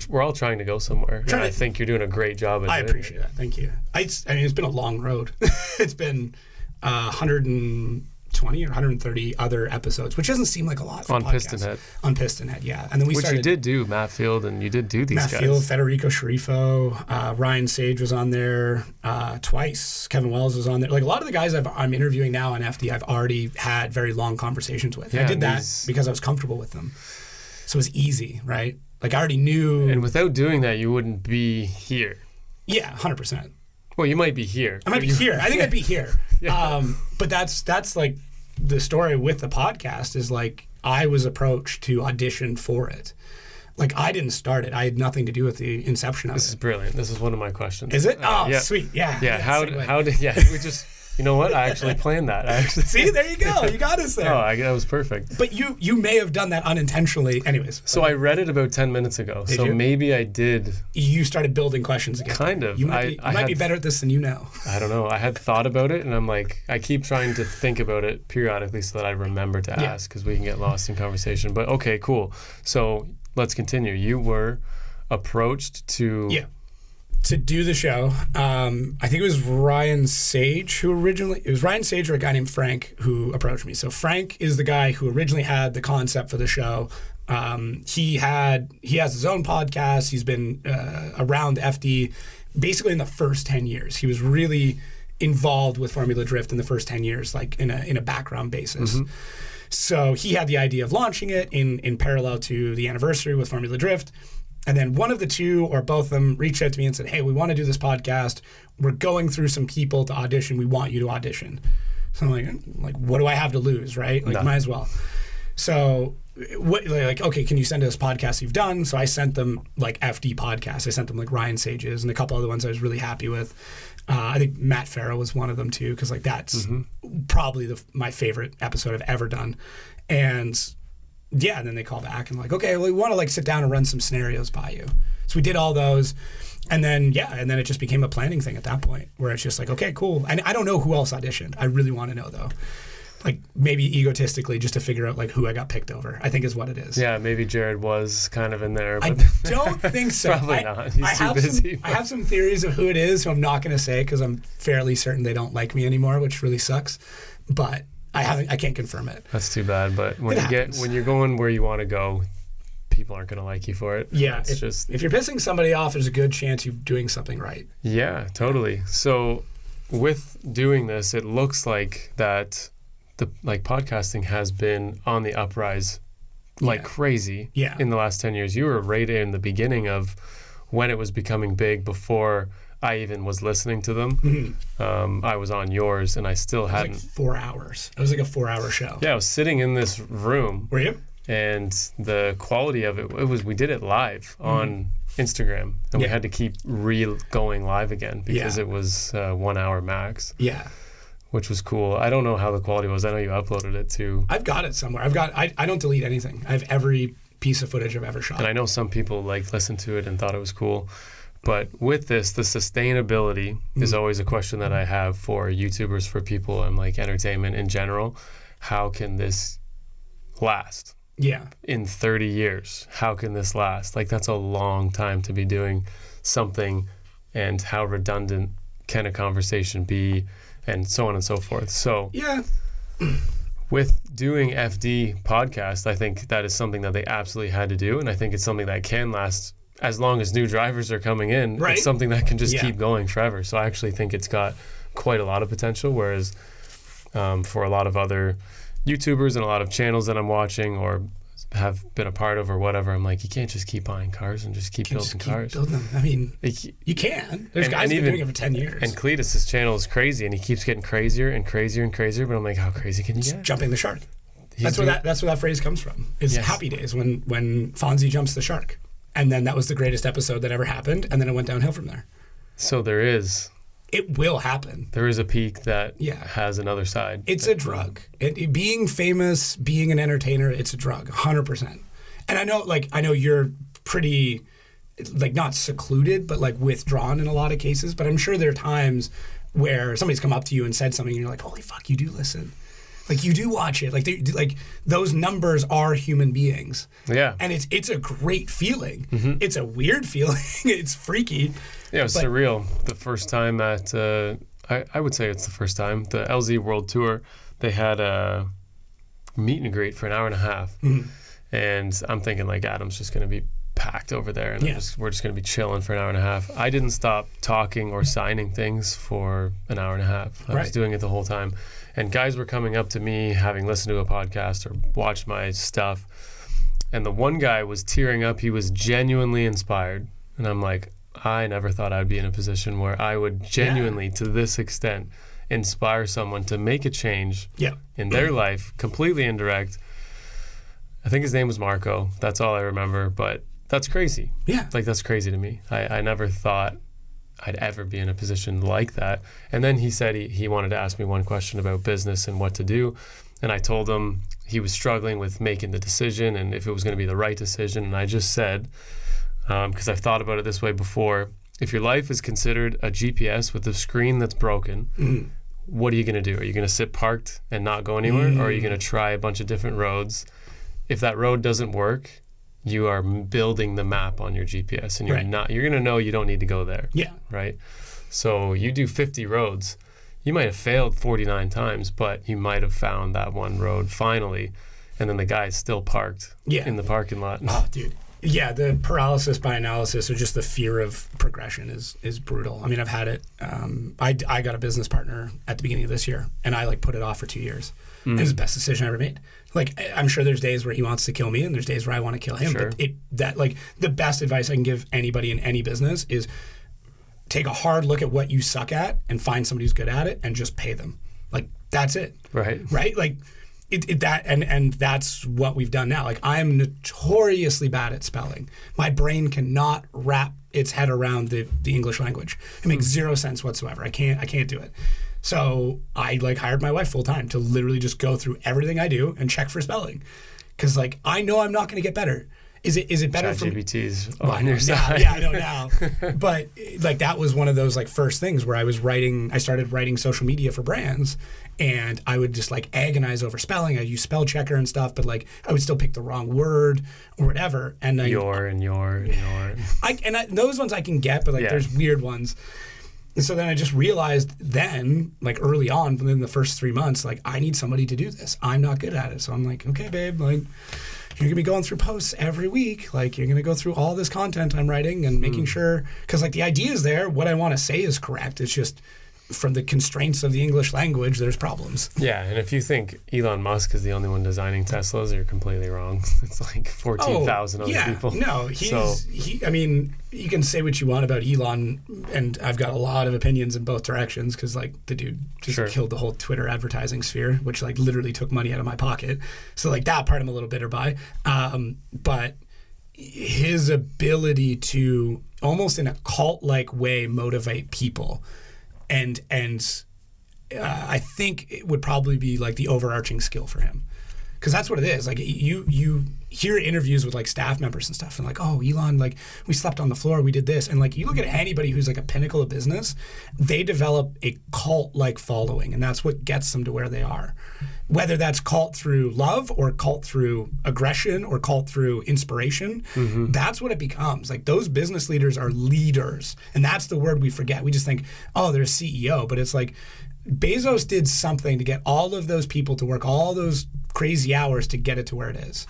We're all trying to go somewhere. And I think you're doing a great job at it. I appreciate that. Thank you. It's been a long road. It's been 120 or 130 other episodes, which doesn't seem like a lot for on Pistonhead. On Pistonhead, yeah. And then we started. You did do Matt Field, and you did do these guys. Matt Field, Federico Sharifo, Ryan Sage was on there twice. Kevin Wells was on there. Like a lot of the guys I'm interviewing now on FD, I've already had very long conversations with. I did that because I was comfortable with them. So it was easy, right? Like I already knew. And without doing that, you wouldn't be here. Yeah, 100%. Well, you might be here. I might be here. I think I'd be here. But that's like the story with the podcast is like I was approached to audition for it. Like I didn't start it. I had nothing to do with the inception of it. This is brilliant. This is one of my questions. Is it? Sweet. Yeah. Yeah. How did we just, you know what? I actually planned that. See, there you go. You got us there. That was perfect. But you may have done that unintentionally. Anyways. So I read it about 10 minutes ago. Did you? Maybe I did. You started building questions again. Kind of. You might be better at this than you know. I don't know. I had thought about it, and I'm like, I keep trying to think about it periodically so that I remember to ask, because we can get lost in conversation. But okay, cool. So let's continue. You were approached to do the show. I think it was Ryan Sage it was Ryan Sage or a guy named Frank who approached me. So Frank is the guy who originally had the concept for the show. He has his own podcast. He's been around FD basically in the first 10 years. He was really involved with Formula Drift in the first 10 years, like in a background basis. So he had the idea of launching it in parallel to the anniversary with Formula Drift. And then one of the two or both of them reached out to me and said, hey, we want to do this podcast. We're going through some people to audition. We want you to audition. So I'm like, what do I have to lose, right? Like, might as well. So okay, can you send us podcasts you've done? So I sent them like FD podcasts. I sent them like Ryan Sage's and a couple other ones I was really happy with. I think Matt Farrell was one of them too, because like that's probably my favorite episode I've ever done. And then they call back and like, okay, well, we want to like sit down and run some scenarios by you. So we did all those. And then it just became a planning thing at that point where it's just like, okay, cool. And I don't know who else auditioned. I really want to know though. Like maybe egotistically just to figure out like who I got picked over, I think is what it is. Yeah, maybe Jared was kind of in there. But I don't think so. Probably not. He's too busy. I have some theories of who it is who I'm not going to say because I'm fairly certain they don't like me anymore, which really sucks. But I can't confirm it. That's too bad. But when you're going where you want to go, people aren't going to like you for it. Yeah. If you're pissing somebody off, there's a good chance you're doing something right. Yeah, totally. So with doing this, it looks like that podcasting has been on the uprise crazy in the last 10 years. You were right in the beginning of when it was becoming big before I even was listening to them. Mm-hmm. I was on yours and I still hadn't. Like 4 hours. It was like a 4-hour show. Yeah, I was sitting in this room. Were you? And the quality of it was, we did it live on Instagram and we had to keep going live again because it was 1 hour max. Yeah. Which was cool. I don't know how the quality was. I know you uploaded it too. I've got it somewhere. I don't delete anything. I have every piece of footage I've ever shot. And I know some people listened to it and thought it was cool. But with this, the sustainability is always a question that I have for YouTubers, for people and entertainment in general. How can this last? Yeah. In 30 years, how can this last? That's a long time to be doing something, and how redundant can a conversation be, and so on and so forth. So yeah. With doing FD podcast, I think that is something that they absolutely had to do, and I think it's something that can last as long as new drivers are coming in. Right. It's something that can just keep going forever. So I actually think it's got quite a lot of potential, whereas for a lot of other YouTubers and a lot of channels that I'm watching or have been a part of or whatever, I'm like, you can't just keep buying cars and just keep building cars. Building them. I mean, you can. There's guys who've been doing it for 10 years. And Cletus's channel is crazy, and he keeps getting crazier and crazier and crazier. But I'm like, how crazy can you get? Jumping the shark. That's where that phrase comes from. It's Happy Days when Fonzie jumps the shark, and then that was the greatest episode that ever happened, and then it went downhill from there. So it will happen. There is a peak that has another side. It's a drug. Being famous, being an entertainer, it's a drug, 100%. And I know you're pretty, not secluded, but withdrawn in a lot of cases. But I'm sure there are times where somebody's come up to you and said something, and you're like, holy fuck, you do listen. You do watch it. Those numbers are human beings. Yeah. And it's a great feeling. Mm-hmm. It's a weird feeling. It's freaky. Yeah, it was surreal. The first time at, I would say it's the first time, the LZ World Tour, they had a meet and greet for an hour and a half. Mm-hmm. And I'm thinking Adam's just going to be packed over there, and we're just going to be chilling for an hour and a half. I didn't stop talking or signing things for an hour and a half. I was doing it the whole time. And guys were coming up to me, having listened to a podcast or watched my stuff. And the one guy was tearing up. He was genuinely inspired. And I'm like, I never thought I'd be in a position where I would genuinely, to this extent, inspire someone to make a change in their life, completely indirect. I think his name was Marco. That's all I remember. But that's crazy. Yeah. That's crazy to me. I never thought I'd ever be in a position like that. And then he said he wanted to ask me one question about business and what to do. And I told him he was struggling with making the decision and if it was going to be the right decision. And I just said, because I've thought about it this way before, if your life is considered a GPS with a screen that's broken, what are you going to do? Are you going to sit parked and not go anywhere? Or are you going to try a bunch of different roads? If that road doesn't work, you are building the map on your GPS, and you're going to know you don't need to go there. Yeah. Right? So you do 50 roads. You might have failed 49 times, but you might have found that one road finally, and then the guy's still parked in the parking lot. Oh, dude. Yeah, the paralysis by analysis or just the fear of progression is brutal. I mean, I've had it. I got a business partner at the beginning of this year, and I put it off for 2 years. It was the best decision I ever made. I'm sure there's days where he wants to kill me, and there's days where I want to kill him. Sure. But the best advice I can give anybody in any business is take a hard look at what you suck at and find somebody who's good at it and just pay them. That's it. Right. Right. And that's what we've done now. I'm notoriously bad at spelling. My brain cannot wrap its head around the English language. It makes zero sense whatsoever. I can't do it. So I hired my wife full time to literally just go through everything I do and check for spelling, because I know I'm not going to get better. Is it better for ChatGPT's on your side? Yeah, I know now. But that was one of those first things where I started writing social media for brands, and I would just agonize over spelling. I use spell checker and stuff, but I would still pick the wrong word or whatever. And your. Those ones I can get, but there's weird ones. And so then I just realized early on, within the first 3 months, I need somebody to do this. I'm not good at it. So I'm like, okay, babe, you're going to be going through posts every week. Like, you're going to go through all this content I'm writing and making sure, because like the idea is there. What I want to say is correct. It's just from the constraints of the English language, there's problems. Yeah, and if you think Elon Musk is the only one designing Teslas, you're completely wrong. It's like 14,000 other people. No, I mean, you can say what you want about Elon, and I've got a lot of opinions in both directions, because like the dude just killed the whole Twitter advertising sphere, which like literally took money out of my pocket. So like that part I'm a little bitter by. But his ability to almost in a cult-like way motivate people, and I think it would probably be like the overarching skill for him, because that's what it is. Like you hear interviews with like staff members and stuff, and like, oh, Elon, like we slept on the floor, we did this, and like you look at anybody who's like a pinnacle of business, they develop a cult-like following, and that's what gets them to where they are. Whether that's cult through love or cult through aggression or cult through inspiration, that's what it becomes. Like those business leaders are leaders, and that's the word we forget. We just think, oh, they're a CEO, but it's like Bezos did something to get all of those people to work all those crazy hours to get it to where it is.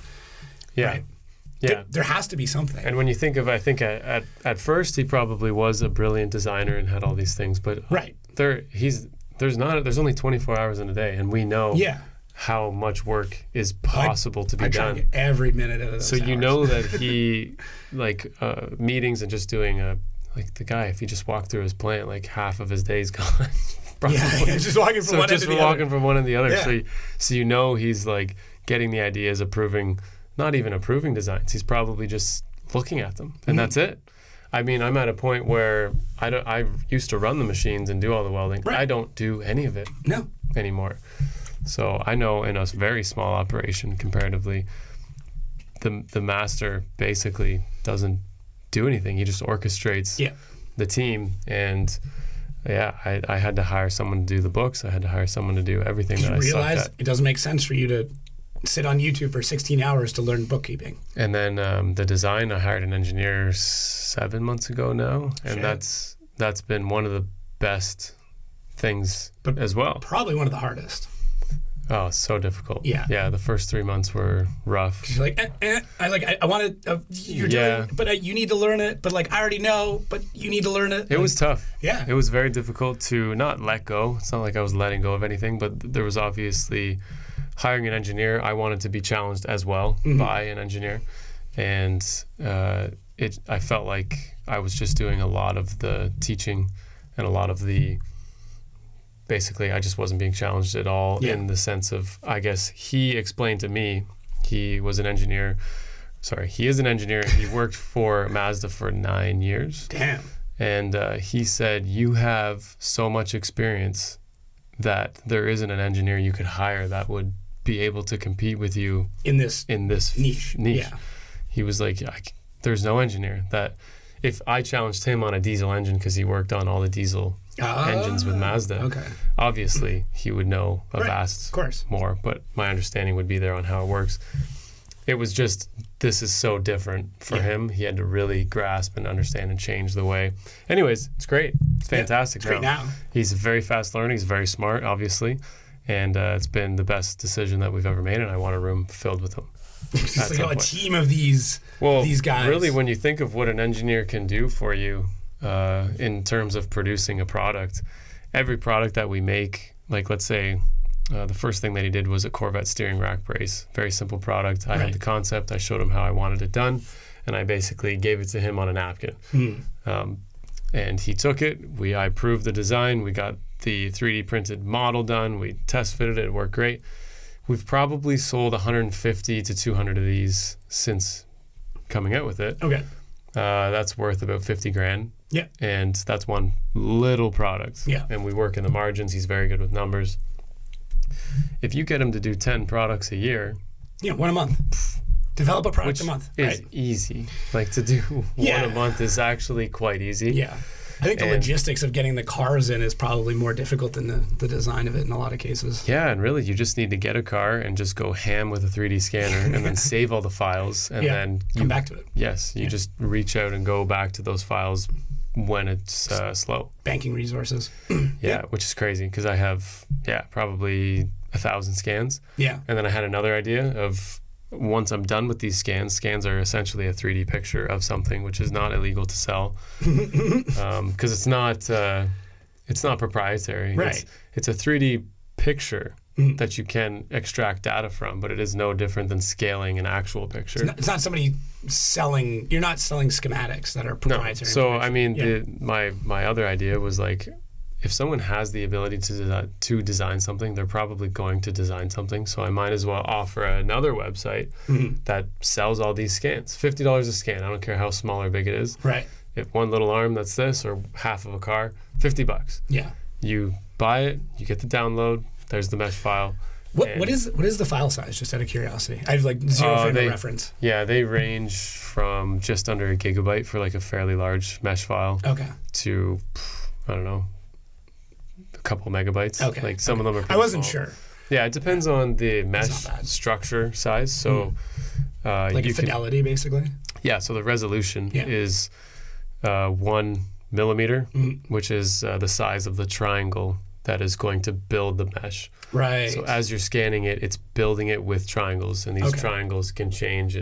Yeah. Right? Yeah. There has to be something. And when you think of, I think at first he probably was a brilliant designer and had all these things, but there's only 24 hours in a day, and we know how much work is possible to be done. I try to get every minute out of those So you hours. know that he, like meetings and just doing like the guy, if he just walked through his plant, like half of his day's gone. Just walking from one end to the other. from one end to the other. Yeah. So you know he's like getting the ideas, not even approving designs. He's probably just looking at them, and that's it. I mean, I'm at a point where I used to run the machines and do all the welding. Right. I don't do any of it anymore. So I know in a very small operation comparatively, the master basically doesn't do anything. He just orchestrates the team. And I had to hire someone to do the books. I had to hire someone to do everything that I sucked at. You realize it doesn't make sense for you to sit on YouTube for 16 hours to learn bookkeeping. And then the design, I hired an engineer 7 months ago now. And that's been one of the best things as well. Probably one of the hardest. Oh, it's so difficult. Yeah. Yeah, the first 3 months were rough. You're like, I want to, you're doing it, but you need to learn it. But like, I already know, but you need to learn it. It was tough. Yeah. It was very difficult to not let go. It's not like I was letting go of anything, but there was obviously hiring an engineer. I wanted to be challenged as well by an engineer. And I felt like I was just doing a lot of the teaching and a lot of the, basically, I just wasn't being challenged at all in the sense of, I guess he explained to me, he is an engineer. He worked for Mazda for 9 years. Damn. And he said, you have so much experience that there isn't an engineer you could hire that would be able to compete with you in this niche. Yeah. He was like, there's no engineer that, if I challenged him on a diesel engine because he worked on all the diesel engines with Mazda, obviously he would know a vast more, but my understanding would be there on how it works. It was just, this is so different for him. He had to really grasp and understand and change the way. Anyways, it's great. It's fantastic. It's great now. He's very fast learning. He's very smart, obviously. And it's been the best decision that we've ever made, and I want a room filled with him. Just like a team of these guys. Really, when you think of what an engineer can do for you in terms of producing a product, every product that we make, like let's say the first thing that he did was a Corvette steering rack brace. Very simple product. I had the concept. I showed him how I wanted it done, and I basically gave it to him on a napkin. And he took it. I approved the design. We got the 3D printed model done. We test fitted it. It worked great. We've probably sold 150 to 200 of these since coming out with it. Okay. That's worth about 50 grand. Yeah. And that's one little product. Yeah. And we work in the margins. He's very good with numbers. If you get him to do 10 products a year. Yeah, one a month. Develop a product a month. Is easy. Like to do one a month is actually quite easy. Yeah. I think the logistics of getting the cars in is probably more difficult than the design of it in a lot of cases. Yeah, and really you just need to get a car and just go ham with a 3D scanner and then save all the files and then come back to it. Yes, you just reach out and go back to those files when it's slow. Banking resources. Which is crazy because I have probably 1,000 scans. Yeah. And then I had another idea of once I'm done with these scans are essentially a 3D picture of something, which is not illegal to sell, because it's not proprietary. Right. It's a 3D picture that you can extract data from, but it is no different than scaling an actual picture. It's not somebody selling. You're not selling schematics that are proprietary. No. So I mean, my other idea was like, if someone has the ability to design something, they're probably going to design something. So I might as well offer another website that sells all these scans. $50 a scan. I don't care how small or big it is. Right. If one little arm that's this, or half of a car, $50. Yeah. You buy it, you get the download. There's the mesh file. What is the file size? Just out of curiosity, I have like zero frame of reference. Yeah, they range from just under a gigabyte for like a fairly large mesh file. Okay. To, I don't know, a couple megabytes. Okay. Like some of them are pretty I wasn't small. sure. Yeah, it depends on the mesh structure size. So, like fidelity, basically. Yeah. So the resolution is 1 millimeter, which is the size of the triangle that is going to build the mesh. Right. So as you're scanning it, it's building it with triangles, and these triangles can change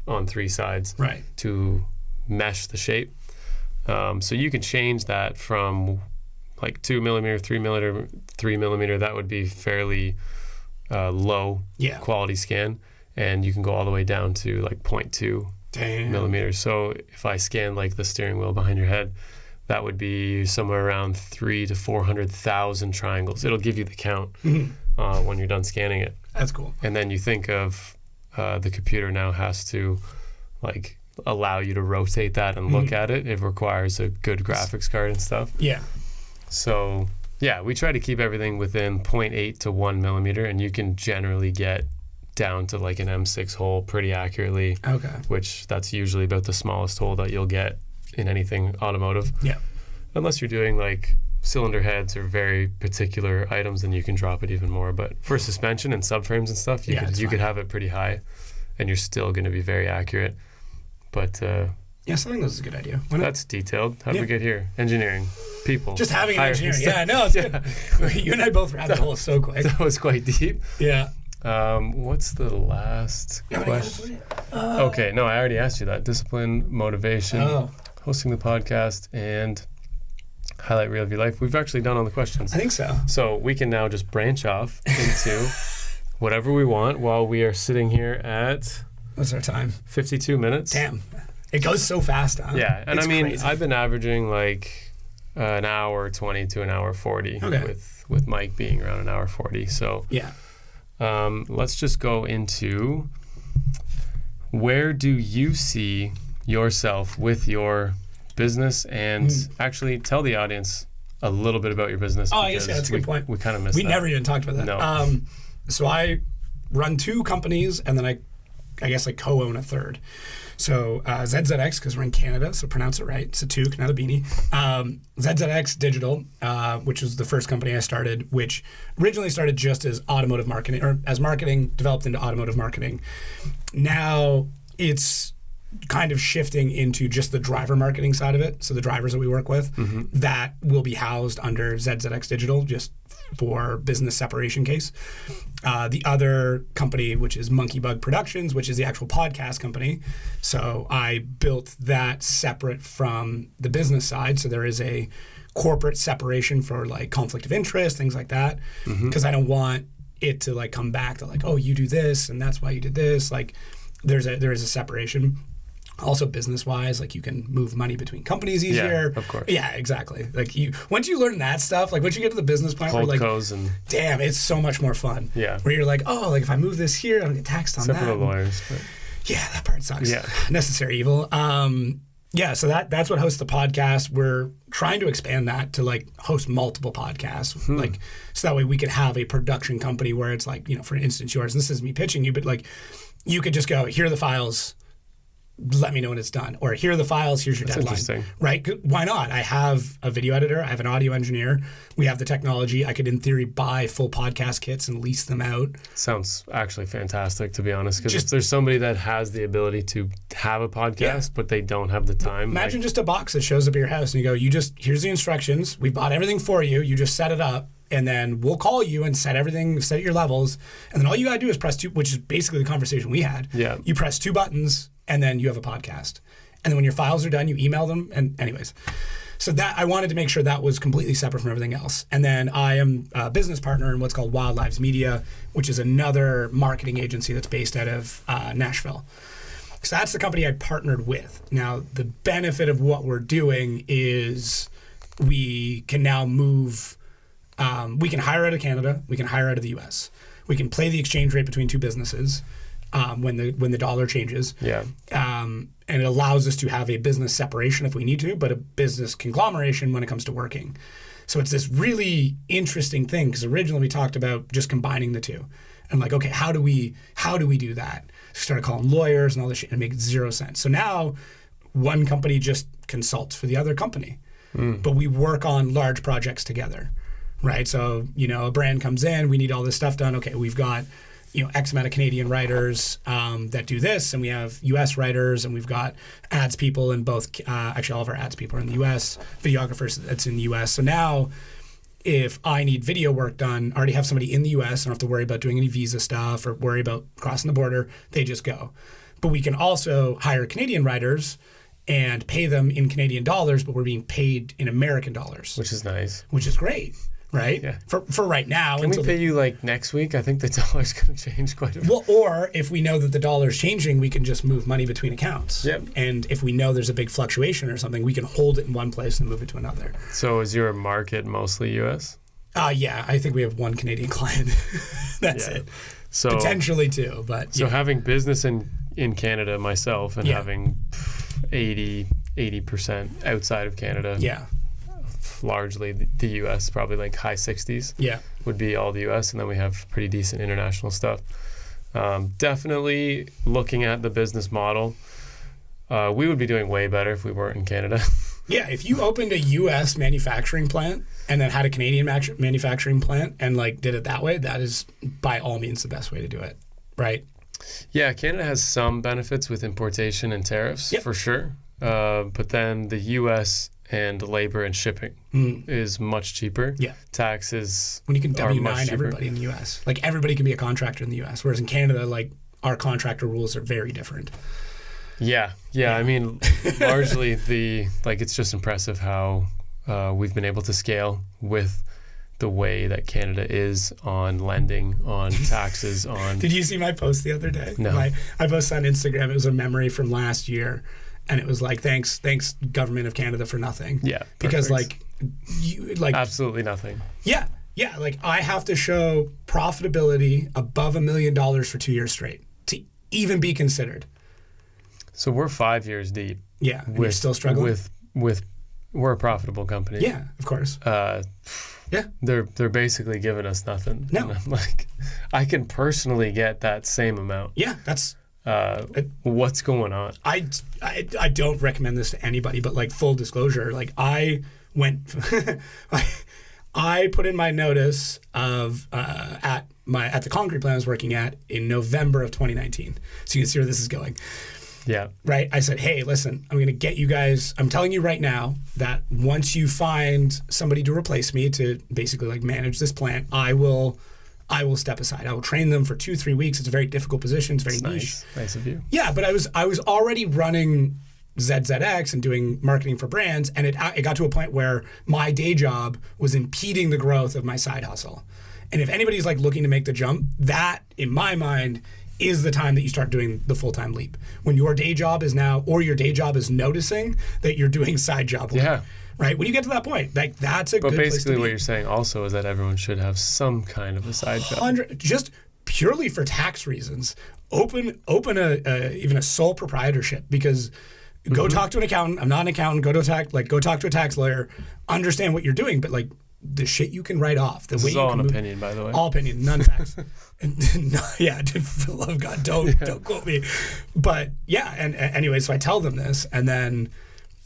on 3 sides to mesh the shape. So you can change that from like 2 millimeter, 3 millimeter. That would be fairly low quality scan, and you can go all the way down to like 0.2 millimeters. So if I scan like the steering wheel behind your head, that would be somewhere around 300,000 to 400,000 triangles. It'll give you the count when you're done scanning it. That's cool. And then you think of the computer now has to like allow you to rotate that and look at it. It requires a good graphics card and stuff. Yeah. So yeah, we try to keep everything within 0.8 to 1 millimeter, and you can generally get down to like an M6 hole pretty accurately. Okay. Which that's usually about the smallest hole that you'll get in anything automotive. Yeah. Unless you're doing like cylinder heads or very particular items, then you can drop it even more. But for suspension and subframes and stuff, you could have it pretty high, and you're still going to be very accurate. But yeah, something that's a good idea. That's detailed. How did we get here? Engineering, people. Just having an engineering. Yeah, no, it's good. You and I both rabbit hole so quick. That was quite deep. Yeah. What's the last question? Okay, no, I already asked you that. Discipline, motivation, hosting the podcast, and highlight reel of your life. We've actually done all the questions. I think so. So we can now just branch off into whatever we want while we are sitting here at... What's our time? 52 minutes. Damn. It goes so fast, huh? Yeah, and it's crazy. I've been averaging like an hour 20 to an hour 40 with Mike being around an hour 40. So yeah. Let's just go into, where do you see yourself with your business, and actually tell the audience a little bit about your business. Oh, I guess that's a good point. We kind of missed that. We never even talked about that. No. So I run 2 companies, and then I guess I co-own a third. So ZZX, because we're in Canada, so pronounce it right. Satuk, not a beanie. ZZX Digital, which was the first company I started, which originally started just as automotive marketing, or as marketing, developed into automotive marketing. Now it's kind of shifting into just the driver marketing side of it. So the drivers that we work with, that will be housed under ZZX Digital, just for business separation case. The other company, which is Monkey Bug Productions, which is the actual podcast company. So I built that separate from the business side. So there is a corporate separation for like conflict of interest, things like that. Because I don't want it to like come back to like, oh, you do this and that's why you did this. Like there is a separation. Also business-wise, like you can move money between companies easier. Yeah, of course. Yeah, exactly. Like once you learn that stuff, like once you get to the business point, where like, damn, it's so much more fun. Yeah. Where you're like, oh, like if I move this here, I don't get taxed on that. Except for the lawyers. But. Yeah, that part sucks. Yeah. Necessary evil. Yeah, so that's what hosts the podcast. We're trying to expand that to like host multiple podcasts, like so that way we could have a production company where it's like, you know, for instance, yours. And this is me pitching you, but like you could just go, here are the files. Let me know when it's done. Or here are the files, here's your deadline. Interesting. Right? Why not? I have a video editor. I have an audio engineer. We have the technology. I could, in theory, buy full podcast kits and lease them out. Sounds actually fantastic, to be honest. Because if there's somebody that has the ability to have a podcast, but they don't have the time. Imagine just a box that shows up at your house and you go, here's the instructions. We bought everything for you. You just set it up. and then we'll call you and set your levels, and then all you gotta do is press 2, which is basically the conversation we had. Yeah. You press 2 buttons, and then you have a podcast. And then when your files are done, you email them, and anyways. So that I wanted to make sure that was completely separate from everything else. And then I am a business partner in what's called Wild Lives Media, which is another marketing agency that's based out of Nashville. So that's the company I partnered with. Now, the benefit of what we're doing is we can now move, we can hire out of Canada, we can hire out of the US. We can play the exchange rate between two businesses when the dollar changes. Yeah. And it allows us to have a business separation if we need to, but a business conglomeration when it comes to working. So it's this really interesting thing, because originally we talked about just combining the two. And like, okay, how do we do that? So we started calling lawyers and all this shit, and it makes zero sense. So now one company just consults for the other company, but we work on large projects together, right? So, a brand comes in, we need all this stuff done. Okay, we've got, X amount of Canadian writers that do this, and we have US writers, and we've got ads people in both, actually all of our ads people are in the US, videographers that's in the US. So now if I need video work done, I already have somebody in the US, I don't have to worry about doing any visa stuff or worry about crossing the border, they just go. But we can also hire Canadian writers and pay them in Canadian dollars, but we're being paid in American dollars. Which is nice. Which is great. Right? Yeah. For right now. Can we pay you like next week? I think the dollar's going to change quite a bit. Well, or if we know that the dollar's changing, we can just move money between accounts. Yep. And if we know there's a big fluctuation or something, we can hold it in one place and move it to another. So is your market mostly US? Yeah, I think we have one Canadian client. That's it. So potentially two, but so having business in Canada myself and having 80% outside of Canada. Yeah. Largely the US, probably like high 60s would be all the US, and then we have pretty decent international stuff. Definitely looking at the business model, we would be doing way better if we weren't in Canada. Yeah, if you opened a US manufacturing plant and then had a Canadian manufacturing plant and like did it that way, that is by all means the best way to do it, right? Yeah, Canada has some benefits with importation and tariffs for sure, but then the US and labor and shipping is much cheaper. Yeah. Taxes when you can W-9 everybody in the US. Like everybody can be a contractor in the US, whereas in Canada, like our contractor rules are very different. Yeah. I mean, largely it's just impressive how we've been able to scale with the way that Canada is on lending, on taxes, on... Did you see my post the other day? No. I posted on Instagram. It was a memory from last year. And it was like, thanks, government of Canada for nothing. Yeah. Because absolutely nothing. Yeah. Yeah. Like I have to show profitability above $1 million for 2 years straight to even be considered. So we're 5 years deep. Yeah. We're still struggling with we're a profitable company. Yeah, of course. They're basically giving us nothing. No. And I'm like, I can personally get that same amount. Yeah, that's... what's going on? I don't recommend this to anybody, but like full disclosure, like I went, I put in my notice of at the concrete plant I was working at in November of 2019. So you can see where this is going. Yeah. Right. I said, hey, listen, I'm going to get you guys. I'm telling you right now that once you find somebody to replace me to basically like manage this plant, I will step aside. I will train them for 2-3 weeks. It's a very difficult position. It's very niche. Nice of you. Yeah, but I was already running ZZX and doing marketing for brands, and it got to a point where my day job was impeding the growth of my side hustle. And if anybody's like looking to make the jump, that in my mind is the time that you start doing the full-time leap. When your day job is noticing that you're doing side job work. Yeah. Right? When you get to that point, like that's a good place to be. But basically what you're saying also is that everyone should have some kind of a side job. Just purely for tax reasons. Open even a sole proprietorship, because go talk to an accountant. I'm not an accountant. Go talk to a tax lawyer. Understand what you're doing, but like the shit you can write off. This is all an opinion, by the way. All opinion, none facts. For the love of God, don't quote me. But yeah, and anyway, so I tell them this, and then,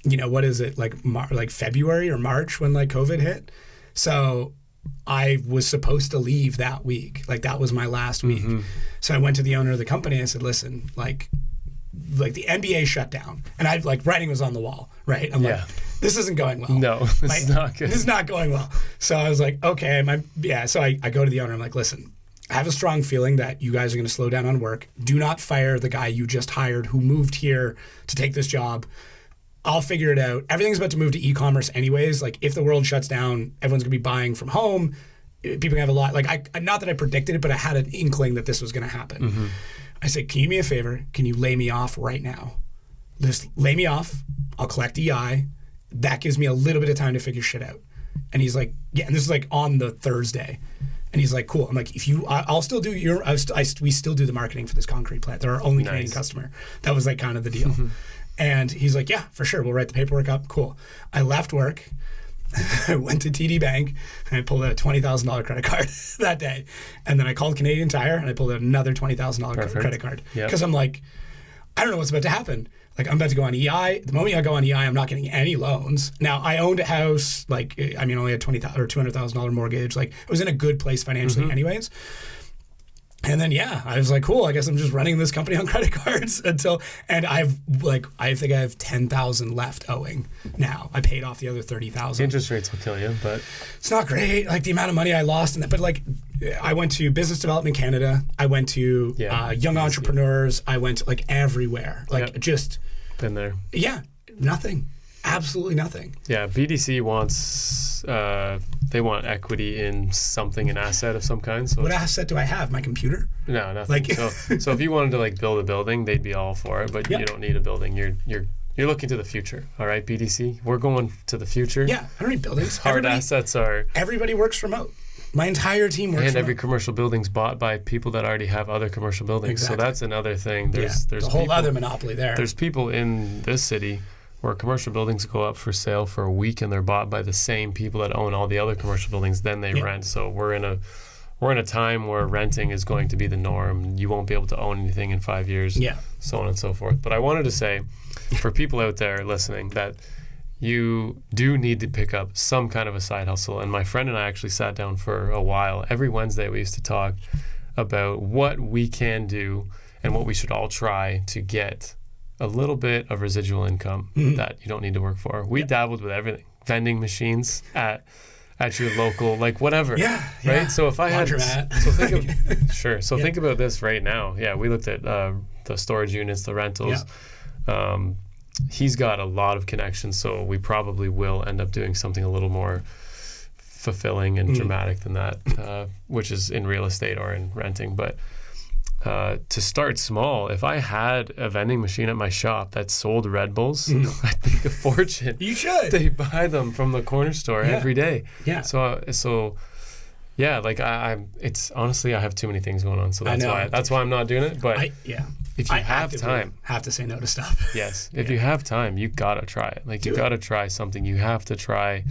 what is it, like February or March when like COVID hit? So I was supposed to leave that week. Like that was my last week. So I went to the owner of the company and I said, listen, like like the NBA shut down, and I've like writing was on the wall, right? I'm like, this isn't going well. No, this is not good. This is not going well. So I was like, okay, so I go to the owner. I'm like, listen, I have a strong feeling that you guys are going to slow down on work. Do not fire the guy you just hired who moved here to take this job. I'll figure it out. Everything's about to move to e-commerce anyways. Like if the world shuts down, everyone's going to be buying from home. People have a lot. Like not that I predicted it, but I had an inkling that this was going to happen. Mm-hmm. I said, can you do me a favor? Can you lay me off right now? Just lay me off. I'll collect EI. That gives me a little bit of time to figure shit out. And he's like, yeah. And this is like on the Thursday. And he's like, cool. I'm like, I'll still do we still do the marketing for this concrete plant. They're our only Canadian customer. That was like kind of the deal. And he's like, yeah, for sure. We'll write the paperwork up. Cool. I left work. I went to TD Bank and I pulled out a $20,000 credit card that day. And then I called Canadian Tire and I pulled out another $20,000 credit card. Because I'm like, I don't know what's about to happen. Like I'm about to go on EI. The moment I go on EI, I'm not getting any loans. Now I owned a house, like only had $20,000 or $200,000 mortgage. Like I was in a good place financially, anyways. And then I was like, cool. I guess I'm just running this company on credit cards and I think I have 10,000 left owing now. I paid off the other 30,000. Interest rates will kill you, but it's not great. Like the amount of money I lost in that, but like I went to Business Development Canada. I went to Young Entrepreneurs. I went like everywhere. Like just been there. Yeah, nothing. Absolutely nothing. Yeah, BDC wants they want equity in something, an asset of some kind. So what asset do I have? My computer? No, nothing. Like so if you wanted to like build a building, they'd be all for it. But you don't need a building. You're looking to the future. All right, BDC, we're going to the future. Yeah, I don't need buildings. Hard assets are. Everybody works remote. My entire team works. And every commercial building's bought by people that already have other commercial buildings. Exactly. So that's another thing. There's a whole other monopoly there. There's people in this city where commercial buildings go up for sale for a week and they're bought by the same people that own all the other commercial buildings, then they rent. So we're in a time where renting is going to be the norm. You won't be able to own anything in 5 years, so on and so forth. But I wanted to say, for people out there listening, that you do need to pick up some kind of a side hustle. And my friend and I actually sat down for a while. Every Wednesday we used to talk about what we can do and what we should all try to get a little bit of residual income that you don't need to work for. We dabbled with everything. Vending machines at your local, like whatever. Right? So if I had think about this right now. Yeah, we looked at the storage units, the rentals. He's got a lot of connections, so we probably will end up doing something a little more fulfilling and dramatic than that, which is in real estate or in renting. But to start small, if I had a vending machine at my shop that sold Red Bulls, I'd make a fortune. You should. They buy them from the corner store every day. Yeah. So yeah, like it's honestly, I have too many things going on, so that's why I'm not doing it. But if you have time, have to say no to stuff. Yes, if you have time, you gotta try it. Like you gotta try something. You have to try.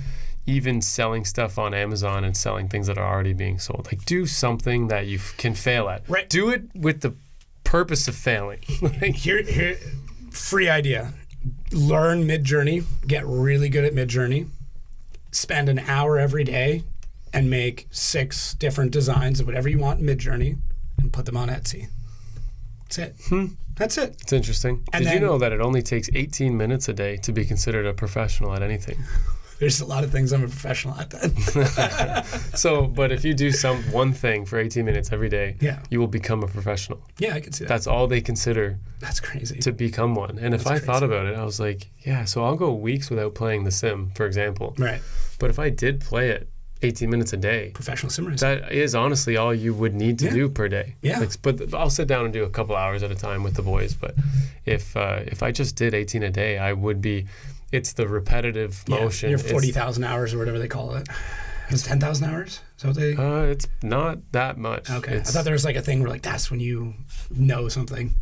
Even selling stuff on Amazon and selling things that are already being sold. Like do something that you can fail at. Right. Do it with the purpose of failing. Here, free idea. Learn Midjourney. Get really good at Midjourney. Spend an hour every day and make 6 different designs of whatever you want in Midjourney and put them on Etsy. That's it. That's it. It's interesting. Did you know that it only takes 18 minutes a day to be considered a professional at anything? There's a lot of things I'm a professional at that. But if you do one thing for 18 minutes every day, you will become a professional. Yeah, I can see that. That's all they consider. That's crazy. To become one. And if I thought about it, I was like, so I'll go weeks without playing The Sim, for example. Right. But if I did play it 18 minutes a day, professional sim racer, that is honestly all you would need to do per day. Yeah. But I'll sit down and do a couple hours at a time with the boys. But if I just did 18 a day, I would be. It's the repetitive motion. Your 40,000 hours or whatever they call it. It's 10,000 hours? Is that what they... It's not that much. Okay. I thought there was like a thing where like that's when you know something.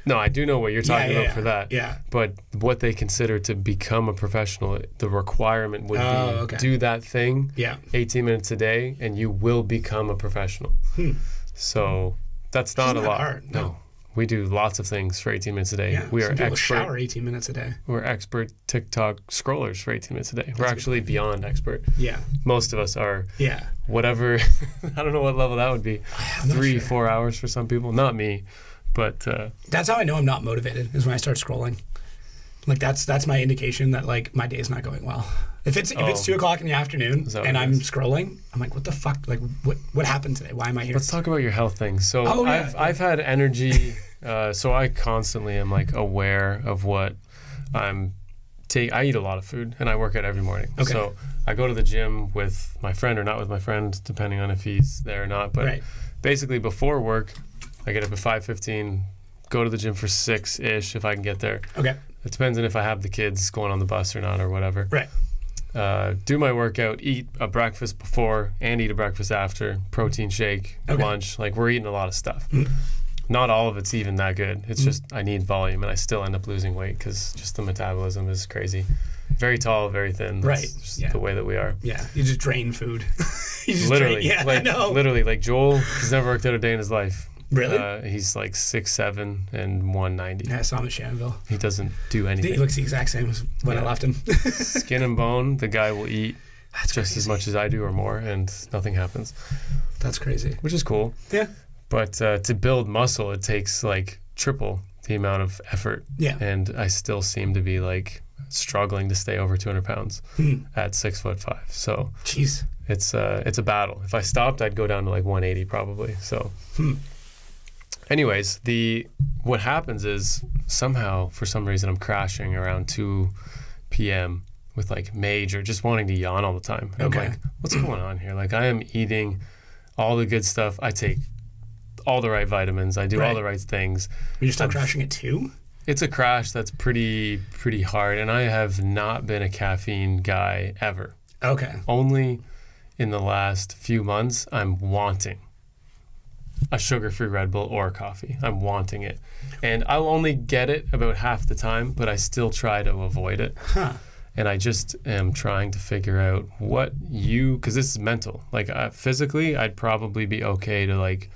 No, I do know what you're talking about for that. Yeah. But what they consider to become a professional, the requirement would be do that thing 18 minutes a day and you will become a professional. So that's not a lot. Hard. No. We do lots of things for 18 minutes a day. Yeah, we are expert. Shower 18 minutes a day. We're expert TikTok scrollers for 18 minutes a day. We're actually beyond expert. Yeah. Most of us are. Yeah. Whatever. I don't know what level that would be. 3-4 hours for some people. Not me. But that's how I know I'm not motivated, is when I start scrolling. Like that's my indication that like my day's not going well. If it's 2:00 in the afternoon and I'm scrolling, I'm like, what the fuck? Like what happened today? Why am I here? Let's talk about your health things. So I've had energy. So I constantly am like aware of what I eat a lot of food and I work out every morning. Okay. So I go to the gym with my friend or not with my friend, depending on if he's there or not. But basically before work, I get up at 5:15, go to the gym for 6-ish if I can get there. Okay. It depends on if I have the kids going on the bus or not or whatever. Right. Do my workout, eat a breakfast before and eat a breakfast after, protein shake, lunch. Like we're eating a lot of stuff. Not all of it's even that good. It's just I need volume and I still end up losing weight because just the metabolism is crazy. Very tall, very thin. That's just the way that we are. Yeah, you just drain food. Literally. I know. Literally, like Joel, he's never worked out a day in his life. Really? He's like 6'7" and 190. Yeah, I saw him at Shanville. He doesn't do anything. He looks the exact same as when I left him. Skin and bone, the guy will eat just as much as I do or more, and nothing happens. That's crazy. Which is cool. Yeah. But to build muscle, it takes like triple the amount of effort. Yeah. And I still seem to be like struggling to stay over 200 pounds at 6'5". So jeez, it's a battle. If I stopped, I'd go down to like 180 probably. So anyways, what happens is somehow, for some reason, I'm crashing around 2 p.m. with like just wanting to yawn all the time. And I'm like, what's going on here? Like I am eating all the good stuff. I take all the right vitamins. I do all the right things. You're still crashing at 2? It's a crash that's pretty hard, and I have not been a caffeine guy ever. Okay. Only in the last few months, I'm wanting a sugar-free Red Bull or coffee. I'm wanting it. And I'll only get it about half the time, but I still try to avoid it. Huh. And I just am trying to figure out because this is mental. Like physically, I'd probably be okay to like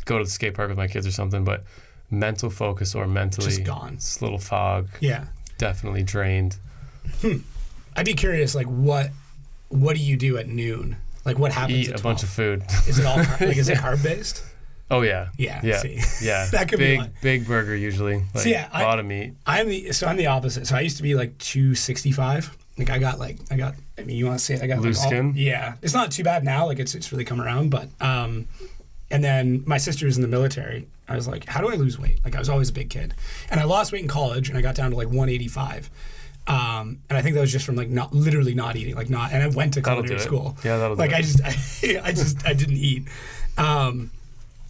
go to the skate park with my kids or something, but mental focus or mentally just gone. It's a little fog. Yeah. Definitely drained. I'd be curious, like what do you do at noon? Like what happens at 12? Eat a bunch of food. Is it all is it carb based? Oh yeah. Yeah. See. Yeah. That could be big burger usually. Like a lot of meat. I'm the opposite. So I used to be like 265. Like I got I mean you want to say it, I got loose skin? Yeah. It's not too bad now, like it's really come around, but and then my sister was in the military. I was like, how do I lose weight? Like I was always a big kid. And I lost weight in college and I got down to like 185. And I think that was just from like not eating, and I went to culinary school. Yeah, that'll do it. I didn't eat. And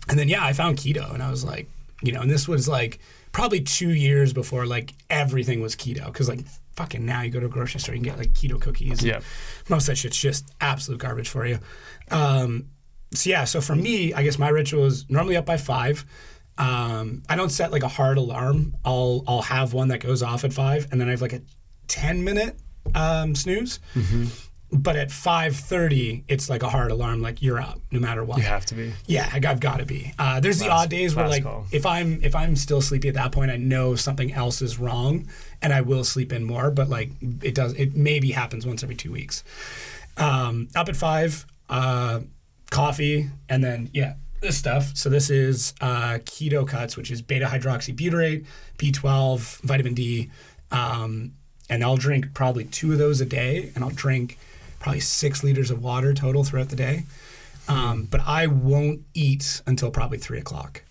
then I found keto and I was like, and this was like probably 2 years before like everything was keto. Cause like fucking now you go to a grocery store, you can get like keto cookies. Yeah. Most of that shit's just absolute garbage for you. So for me, I guess my ritual is normally up by 5. I don't set like a hard alarm. I'll have one that goes off at 5 and then I have like a 10-minute snooze. Mm-hmm. But at 5:30, it's like a hard alarm, like you're up no matter what. You have to be. Yeah, I've got to be. There's the odd days where like if I'm still sleepy at that point, I know something else is wrong and I will sleep in more, but like it maybe happens once every 2 weeks. Up at 5, coffee, and then this stuff. So this is keto cuts, which is beta hydroxybutyrate, B12, vitamin D, and I'll drink probably 2 of those a day, and I'll drink probably 6 liters of water total throughout the day. But I won't eat until probably 3 o'clock.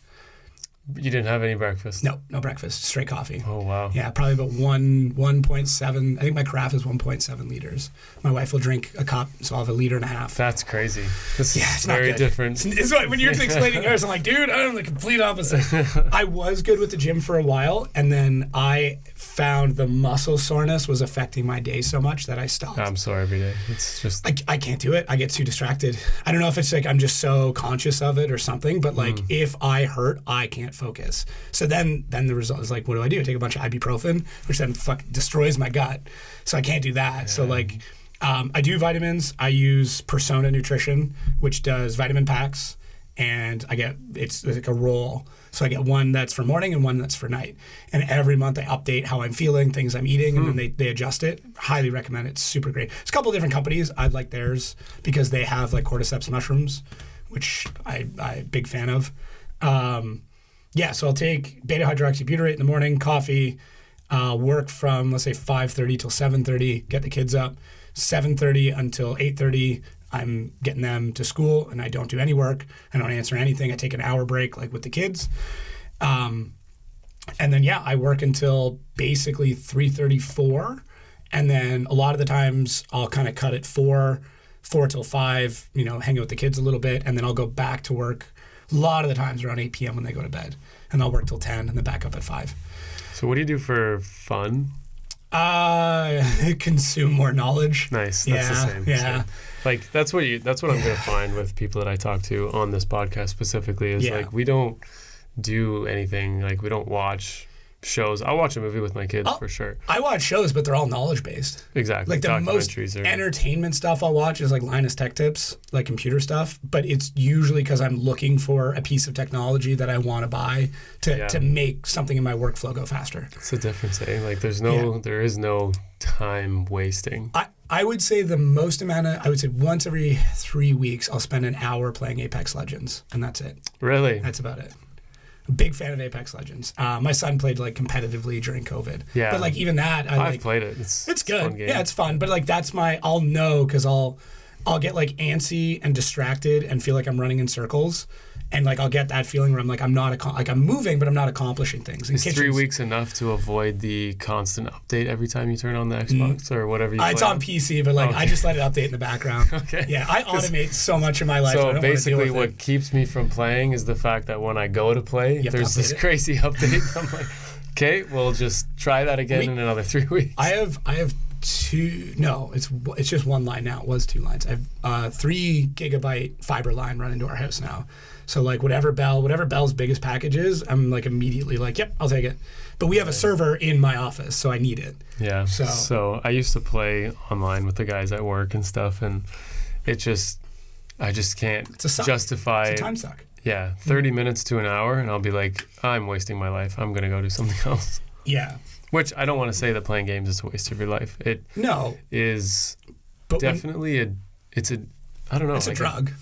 You didn't have any breakfast? No breakfast, straight coffee. Oh, wow. Yeah, probably about 1.7. I think my carafe is 1.7 liters. My wife will drink a cup, so I'll have 1.5 liters. That's crazy. This is it's very different. It's like when you're explaining yours, I'm like, dude, I'm the complete opposite. I was good with the gym for a while, and then I found the muscle soreness was affecting my day so much that I stopped. I'm sore every day. It's just... I can't do it. I get too distracted. I don't know if it's like I'm just so conscious of it or something, but like if I hurt, I can't focus. So then the result is like, what do? I take a bunch of ibuprofen, which then destroys my gut. So I can't do that. Yeah. So like I do vitamins. I use Persona Nutrition, which does vitamin packs, and it's like a roll. So I get one that's for morning and one that's for night. And every month I update how I'm feeling, things I'm eating, and then they adjust it. Highly recommend it. It's super great. There's a couple of different companies. I like theirs because they have like cordyceps mushrooms, which I'm big fan of. Yeah, so I'll take beta hydroxybutyrate in the morning, coffee, work from, let's say, 5:30 till 7:30, get the kids up. 7:30 until 8:30, I'm getting them to school, and I don't do any work. I don't answer anything. I take an hour break, like with the kids. And then, I work until basically 3:34. And then a lot of the times I'll kind of cut at 4 till 5, hang out with the kids a little bit, and then I'll go back to work a lot of the times around 8 p.m. when they go to bed. And I'll work till 10 and then back up at 5. So what do you do for fun? Consume more knowledge. Nice. That's the same. Yeah. Like that's what I'm going to find with people that I talk to on this podcast specifically is like we don't do anything, like we don't watch shows. I'll watch a movie with my kids for sure. I watch shows, but they're all knowledge based. Exactly. Like the most entertainment stuff I'll watch is like Linus Tech Tips, like computer stuff. But it's usually because I'm looking for a piece of technology that I want to buy to make something in my workflow go faster. It's the difference, eh? Like there is no time wasting. I would say I would say once every 3 weeks I'll spend an hour playing Apex Legends, and that's it. Really? That's about it. Big fan of Apex Legends. My son played like competitively during COVID. Yeah. But like even that, I've played it. It's good. Fun game. Yeah, it's fun. But like I'll know because I'll get like antsy and distracted and feel like I'm running in circles. And like I'll get that feeling where I'm like I'm moving, but I'm not accomplishing things. Is 3 weeks enough to avoid the constant update every time you turn on the Xbox or whatever you play? It's on PC, but like I just let it update in the background. Okay. Yeah, I automate so much in my life. So basically what keeps me from playing is the fact that when I go to play, there's this crazy update. I'm like, okay, we'll just try that again in another 3 weeks. I have two. No, it's just one line now. It was 2 lines. I have 3 gigabyte fiber line running to our house now. So like whatever Bell's biggest package is, I'm like immediately like, yep, I'll take it. But we have a server in my office, so I need it. Yeah. So I used to play online with the guys at work and stuff, and I just can't justify. It's a time suck. Yeah, 30 minutes to an hour, and I'll be like, I'm wasting my life. I'm gonna go do something else. Yeah. Which I don't want to say that playing games is a waste of your life. It is definitely it's a drug.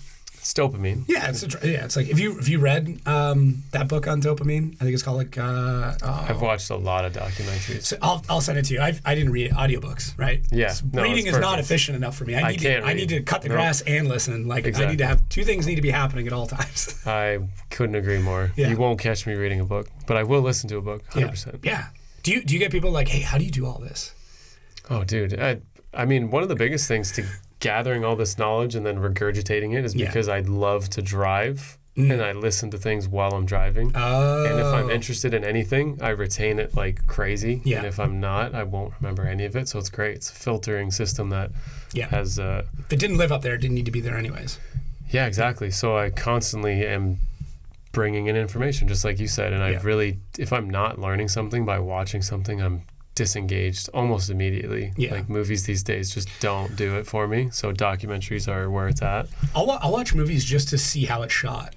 It's dopamine. Yeah, it's like if you read that book on dopamine, I think it's called like. I've watched a lot of documentaries. So I'll send it to you. I didn't read audiobooks, right? Yeah, reading is not efficient enough for me. I need to cut the grass and listen. Like exactly. I need to have 2 things need to be happening at all times. I couldn't agree more. Yeah. You won't catch me reading a book, but I will listen to a book. 100%. Yeah. Do you get people like, hey, how do you do all this? Oh, dude. I mean, one of the biggest things to gathering all this knowledge and then regurgitating it is because I love to drive and I listen to things while I'm driving. Oh. And if I'm interested in anything, I retain it like crazy. Yeah. And if I'm not, I won't remember any of it. So it's great. It's a filtering system that has... if it didn't live up there, it didn't need to be there anyways. Yeah, exactly. So I constantly am bringing in information, just like you said. And I really, if I'm not learning something by watching something, I'm disengaged almost immediately. Yeah. Like movies these days just don't do it for me. So documentaries are where it's at. I'll watch movies just to see how it's shot.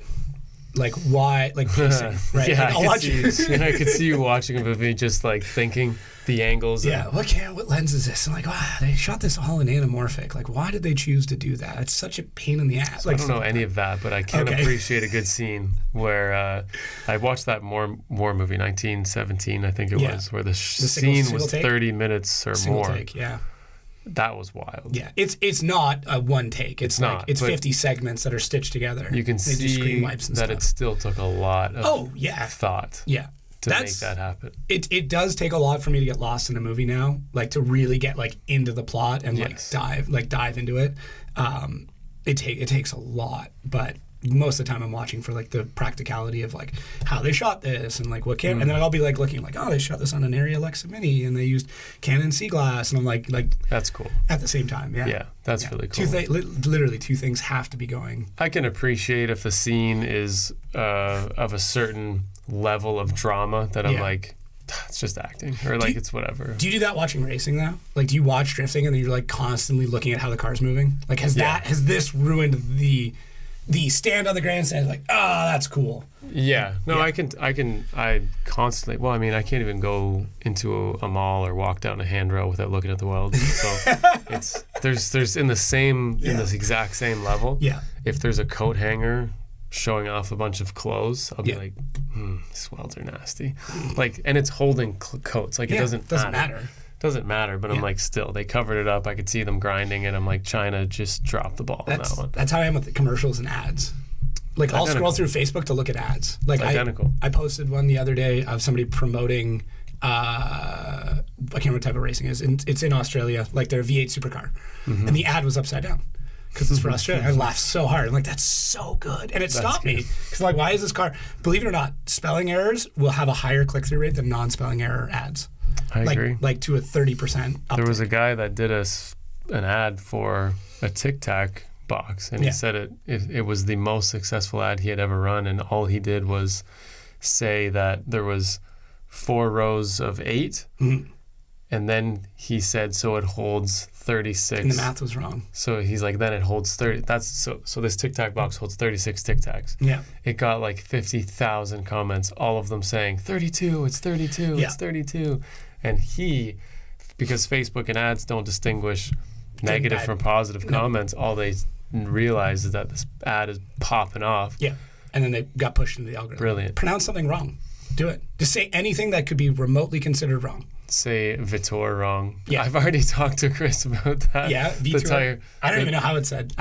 Like why, like pacing, right? Yeah, like, I could see you watching a movie just like thinking the angles. Yeah, what lens is this? I'm like, wow, they shot this all in anamorphic. Like, why did they choose to do that? It's such a pain in the ass. I don't know any of that, but I can appreciate a good scene where I watched that war movie, 1917, I think it was, where the scene was 30 minutes or more. Take, yeah. That was wild. Yeah, it's not a one take. It's like 50 segments that are stitched together. You can see that it still took a lot of thought. Yeah. To make that happen. It does take a lot for me to get lost in a movie now, like to really get like into the plot and dive into it. It takes a lot, but most of the time I'm watching for like the practicality of like how they shot this and like what camera, and then I'll be like looking like, oh, they shot this on an Arri Alexa Mini and they used Canon C glass, and I'm like that's cool at the same time. Yeah, that's really cool. Literally 2 things have to be going. I can appreciate if the scene is of a certain level of drama that I'm like, it's just acting, or like it's whatever. Do you do that watching racing though? Like, do you watch drifting and then you're like constantly looking at how the car's moving? Like, has this ruined the stand on the grandstand? Like, that's cool. Yeah. No, I constantly, well, I mean, I can't even go into a mall or walk down a handrail without looking at the welds. So there's in this exact same level. Yeah. If there's a coat hanger showing off a bunch of clothes, I'll be like, swells are nasty. Like, and it's holding coats. Like, it doesn't matter. Doesn't matter, but I'm like, still, they covered it up. I could see them grinding it. I'm like, China just dropped the ball on that one. That's how I am with the commercials and ads. Like, I'll scroll through Facebook to look at ads. Like, I posted one the other day of somebody promoting, I can't remember what type of racing it is. It's in Australia, like their V8 supercar. And the ad was upside down because it's for Australia. I laughed so hard. I'm like, that's so good. And it stopped me. Because, like, why is this car? Believe it or not, spelling errors will have a higher click-through rate than non-spelling error ads. I agree. Like to a 30% uptick. There was a guy that did an ad for a Tic Tac box, and he said it was the most successful ad he had ever run, and all he did was say that there was 4 rows of 8, and then he said, so it holds 36. And the math was wrong. So he's like, then it holds 30. That's so this Tic Tac box holds 36 Tic Tacs. Yeah. It got like 50,000 comments, all of them saying 32, it's 32, it's 32. And because Facebook and ads don't distinguish negative from positive comments, all they realize is that this ad is popping off. Yeah. And then they got pushed into the algorithm. Brilliant. Pronounce something wrong. Do it. Just say anything that could be remotely considered wrong. Say Vitor wrong. Yeah. I've already talked to Chris about that. Yeah, Vitor. I don't even know how it's said.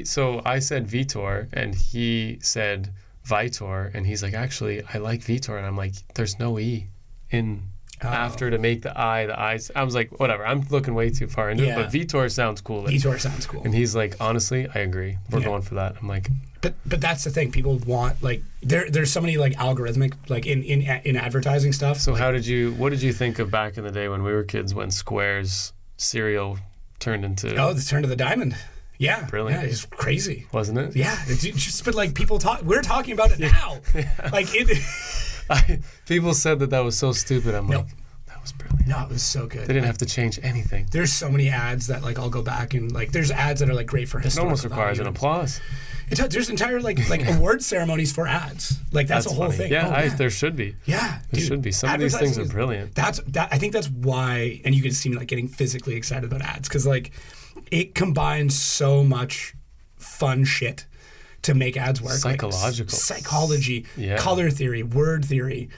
So I said Vitor, and he said Vitor, and he's like, actually, I like Vitor. And I'm like, there's no E in after to make the I. I was like, whatever. I'm looking way too far into it, but Vitor sounds cool. Vitor sounds cool. And he's like, honestly, I agree. We're going for that. I'm like... But that's the thing. People want, like, there's so many, like, algorithmic, like, in advertising stuff. So what did you think of back in the day when we were kids, when Square's cereal turned into... Oh, the turn of the diamond. Yeah. Brilliant. Yeah, it's crazy. Wasn't it? Yeah. It's just, but, like, we're talking about it now. Like, people said that was so stupid. I'm like, that was brilliant. No, it was so good. They didn't have to change anything. There's so many ads that, like, I'll go back and, like, there's ads that are, like, great for historical It almost requires an applause. There's entire like award ceremonies for ads. Like that's a whole funny. thing. Yeah, there should be. Yeah, there should be. Some of these things are brilliant. I think that's why, and you can see me like getting physically excited about ads because like it combines so much fun shit to make ads work. Psychological, like, psychology, color theory, word theory,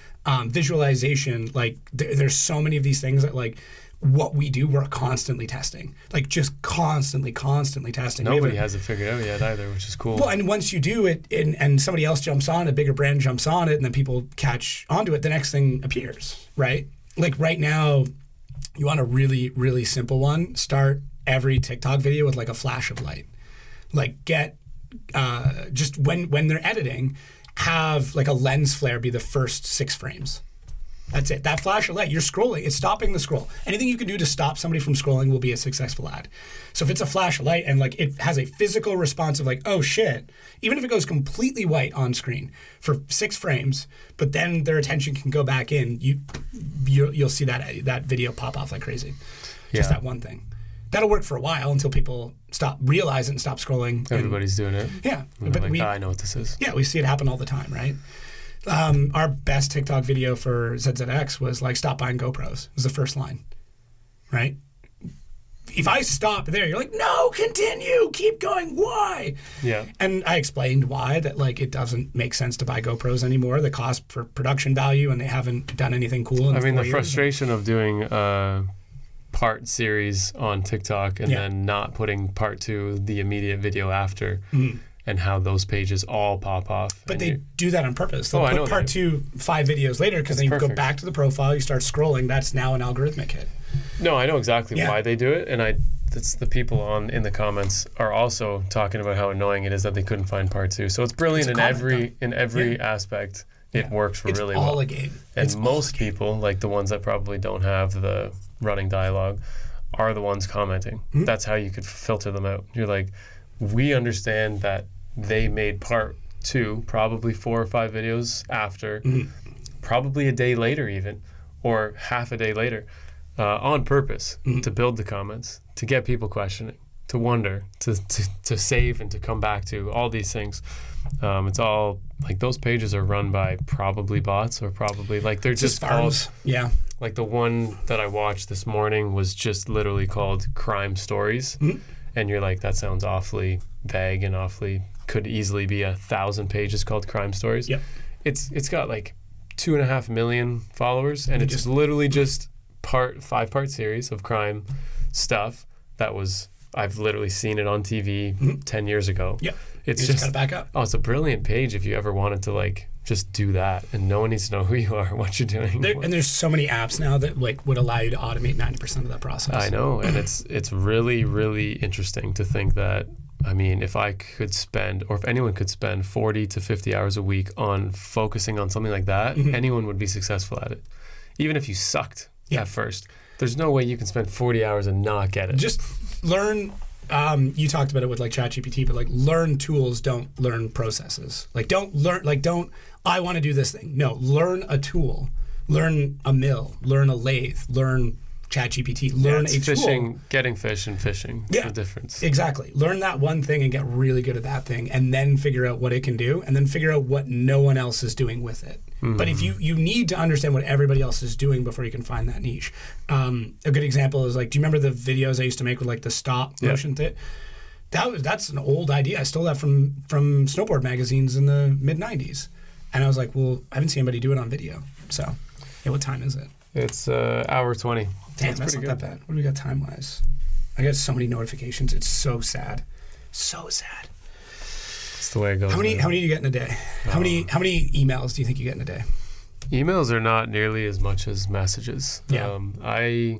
visualization. Like there's so many of these things that like. What we do, we're constantly testing. Like, just constantly testing. Nobody has it figured out yet either, which is cool. Well, and once you do it, and somebody else jumps on, a bigger brand jumps on it, and then people catch onto it, the next thing appears, right? Like, right now, you want a really, really simple one. Start every TikTok video with, like, a flash of light. Like, get, just when they're editing, have, like, a lens flare be the first 6 frames. That's it. That flash of light, you're scrolling. It's stopping the scroll. Anything you can do to stop somebody from scrolling will be a successful ad. So if it's a flash of light and like it has a physical response of like, oh shit, even if it goes completely white on screen for 6 frames, but then their attention can go back in, you'll see that video pop off like crazy. Just that one thing. That'll work for a while until people realize it and stop scrolling. Everybody's doing it. Yeah. But I know what this is. Yeah, we see it happen all the time, right? Our best TikTok video for ZZX was like, stop buying GoPros. It was the first line, right? If I stop there, you're like, no, continue, keep going, why? Yeah. And I explained why, that like it doesn't make sense to buy GoPros anymore, the cost for production value, and they haven't done anything cool in 4 years. Frustration of doing a part series on TikTok and then not putting part 2, the immediate video after. And how those pages all pop off. But they do that on purpose. They'll put part 2 5 videos later because then you go back to the profile, you start scrolling. That's now an algorithmic hit. No, I know exactly why they do it, and it's the people in the comments are also talking about how annoying it is that they couldn't find part 2. So it's brilliant in every aspect. It works really well. It's all a game. And most people, like the ones that probably don't have the running dialogue, are the ones commenting. That's how you could filter them out. You're like, we understand that they made part 2 probably 4 or 5 videos after, probably a day later even, or half a day later, on purpose to build the comments, to get people questioning, to wonder, to save and to come back to all these things. It's all like those pages are run by probably bots or probably like they're just called. Yeah. Like the one that I watched this morning was just literally called Crime Stories. And you're like, that sounds awfully vague and awfully could easily be 1,000 pages called Crime Stories. Yep. It's got like 2.5 million followers, and it's literally just 5-part series of crime stuff that was, I've literally seen it on TV 10 years ago. Yeah. It's just gotta back up. Oh, it's a brilliant page if you ever wanted to like just do that, and no one needs to know who you are, what you're doing. And there's so many apps now that like would allow you to automate 90% of that process. I know, and it's really, really interesting to think that, I mean, if I could spend, or if anyone could spend 40 to 50 hours a week on focusing on something like that, anyone would be successful at it. Even if you sucked at first, there's no way you can spend 40 hours and not get it. Just learn. You talked about it with like ChatGPT, but like learn tools, don't learn processes. Like don't learn, like don't, I want to do this thing. No, learn a tool, learn a mill, learn a lathe, learn ChatGPT, learn a fishing, tool. Getting fish and fishing. It's the difference. Exactly. Learn that one thing and get really good at that thing, and then figure out what it can do, and then figure out what no one else is doing with it. But if you need to understand what everybody else is doing before you can find that niche. A good example is like, do you remember the videos I used to make with like the stop motion thing? That's an old idea. I stole that from snowboard magazines in the mid 90s. And I was like, well, I haven't seen anybody do it on video. So, what time is it? It's hour 20. Damn, that's not that bad. What do we got time-wise? I got so many notifications. It's so sad. So sad. It's the way it goes. How many do you get in a day? How many emails do you think you get in a day? Emails are not nearly as much as messages. Yeah. I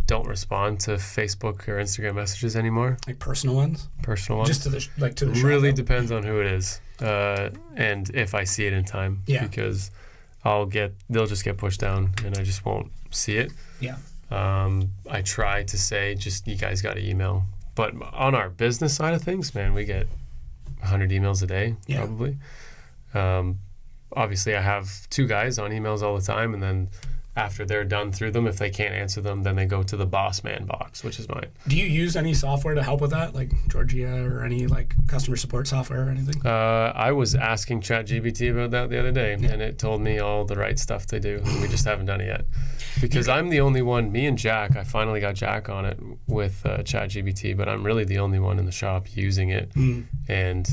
don't respond to Facebook or Instagram messages anymore. Like personal ones? Personal ones. Just to the shop, really though? depends on who it is, and if I see it in time. Yeah. Because they'll just get pushed down, and I just won't see it. Yeah. I try to say, just, you guys got to email. But on our business side of things, man, we get 100 emails a day, probably. Obviously, I have 2 guys on emails all the time, and then after they're done through them, if they can't answer them, then they go to the boss man box, which is mine. Do you use any software to help with that, like Georgia or any like customer support software or anything? I was asking ChatGPT about that the other day, and it told me all the right stuff to do, and we just haven't done it yet. Because I'm the only one, me and Jack, I finally got Jack on it with ChatGPT, but I'm really the only one in the shop using it. And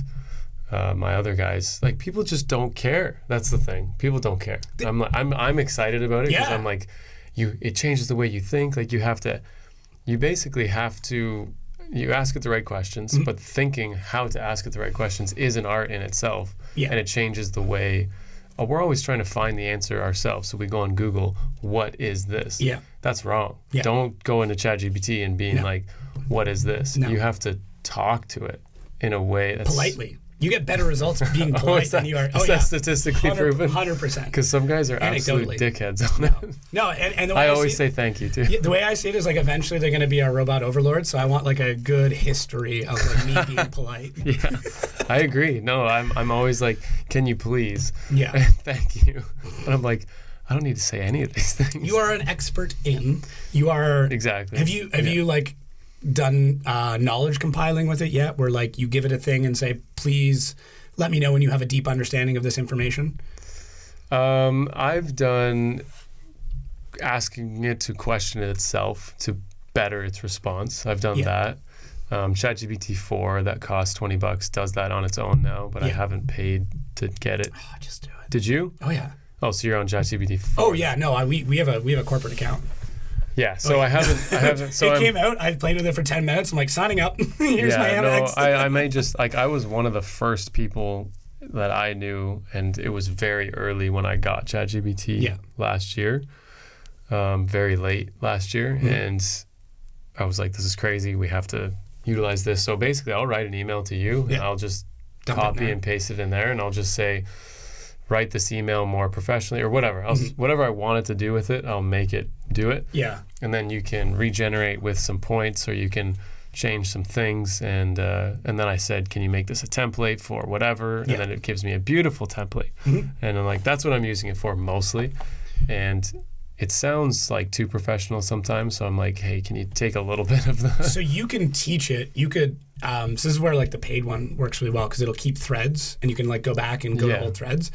my other guys, like, people just don't care. That's the thing. People don't care. I'm excited about it because I'm like, it changes the way you think. Like, you basically have to, you ask it the right questions, but thinking how to ask it the right questions is an art in itself. And it changes the way, we're always trying to find the answer ourselves. So we go on Google, what is this? That's wrong. Don't go into ChatGPT and being like, what is this? You have to talk to it in a way that's politely. You get better results being polite than you are. Is that statistically proven? 100%. Because some guys are absolute dickheads on it. No, and the way I always say thank you too. The way I see it is like, eventually they're going to be our robot overlords. So I want like a good history of like me being polite. Yeah, I agree. No, I'm always like, can you please? Yeah. Thank you. And I'm like, I don't need to say any of these things. You are an expert in. You are exactly. Have you like done knowledge compiling with it yet, where like you give it a thing and say, please let me know when you have a deep understanding of this information? I've done asking it to question itself to better its response. I've done that. ChatGPT 4 that costs $20 does that on its own now, but I haven't paid to get it. Oh, just do it. Did you? Oh yeah. Oh, so you're on ChatGPT 4. Oh yeah, no, we have a corporate account. Yeah, so I haven't. So it came out. I played with it for 10 minutes. I'm like, signing up. Here's my Amex. No, I may just, like, I was one of the first people that I knew, and it was very early when I got ChatGPT last year, very late last year, and I was like, this is crazy. We have to utilize this. So basically, I'll write an email to you, and I'll just copy and paste it in there, and I'll just say, write this email more professionally or whatever. Whatever I wanted to do with it, I'll make it do it. Yeah. And then you can regenerate with some points, or you can change some things. And then I said, can you make this a template for whatever? And then it gives me a beautiful template. And I'm like, that's what I'm using it for mostly. And it sounds like too professional sometimes. So I'm like, hey, can you take a little bit of the... So you can teach it. You could... so this is where like the paid one works really well, because it'll keep threads, and you can like go back and go to old threads.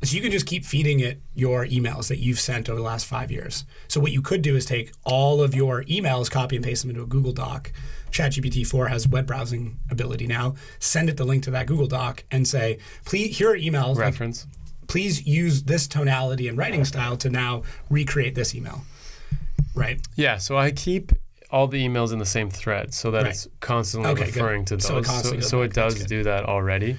So you can just keep feeding it your emails that you've sent over the last 5 years. So what you could do is take all of your emails, copy and paste them into a Google Doc. ChatGPT 4 has web browsing ability now. Send it the link to that Google Doc and say, please, here are emails. Reference. please use this tonality and writing style to now recreate this email. Right? Yeah, so I keep all the emails in the same thread so that it's constantly referring to those. So it does do that already.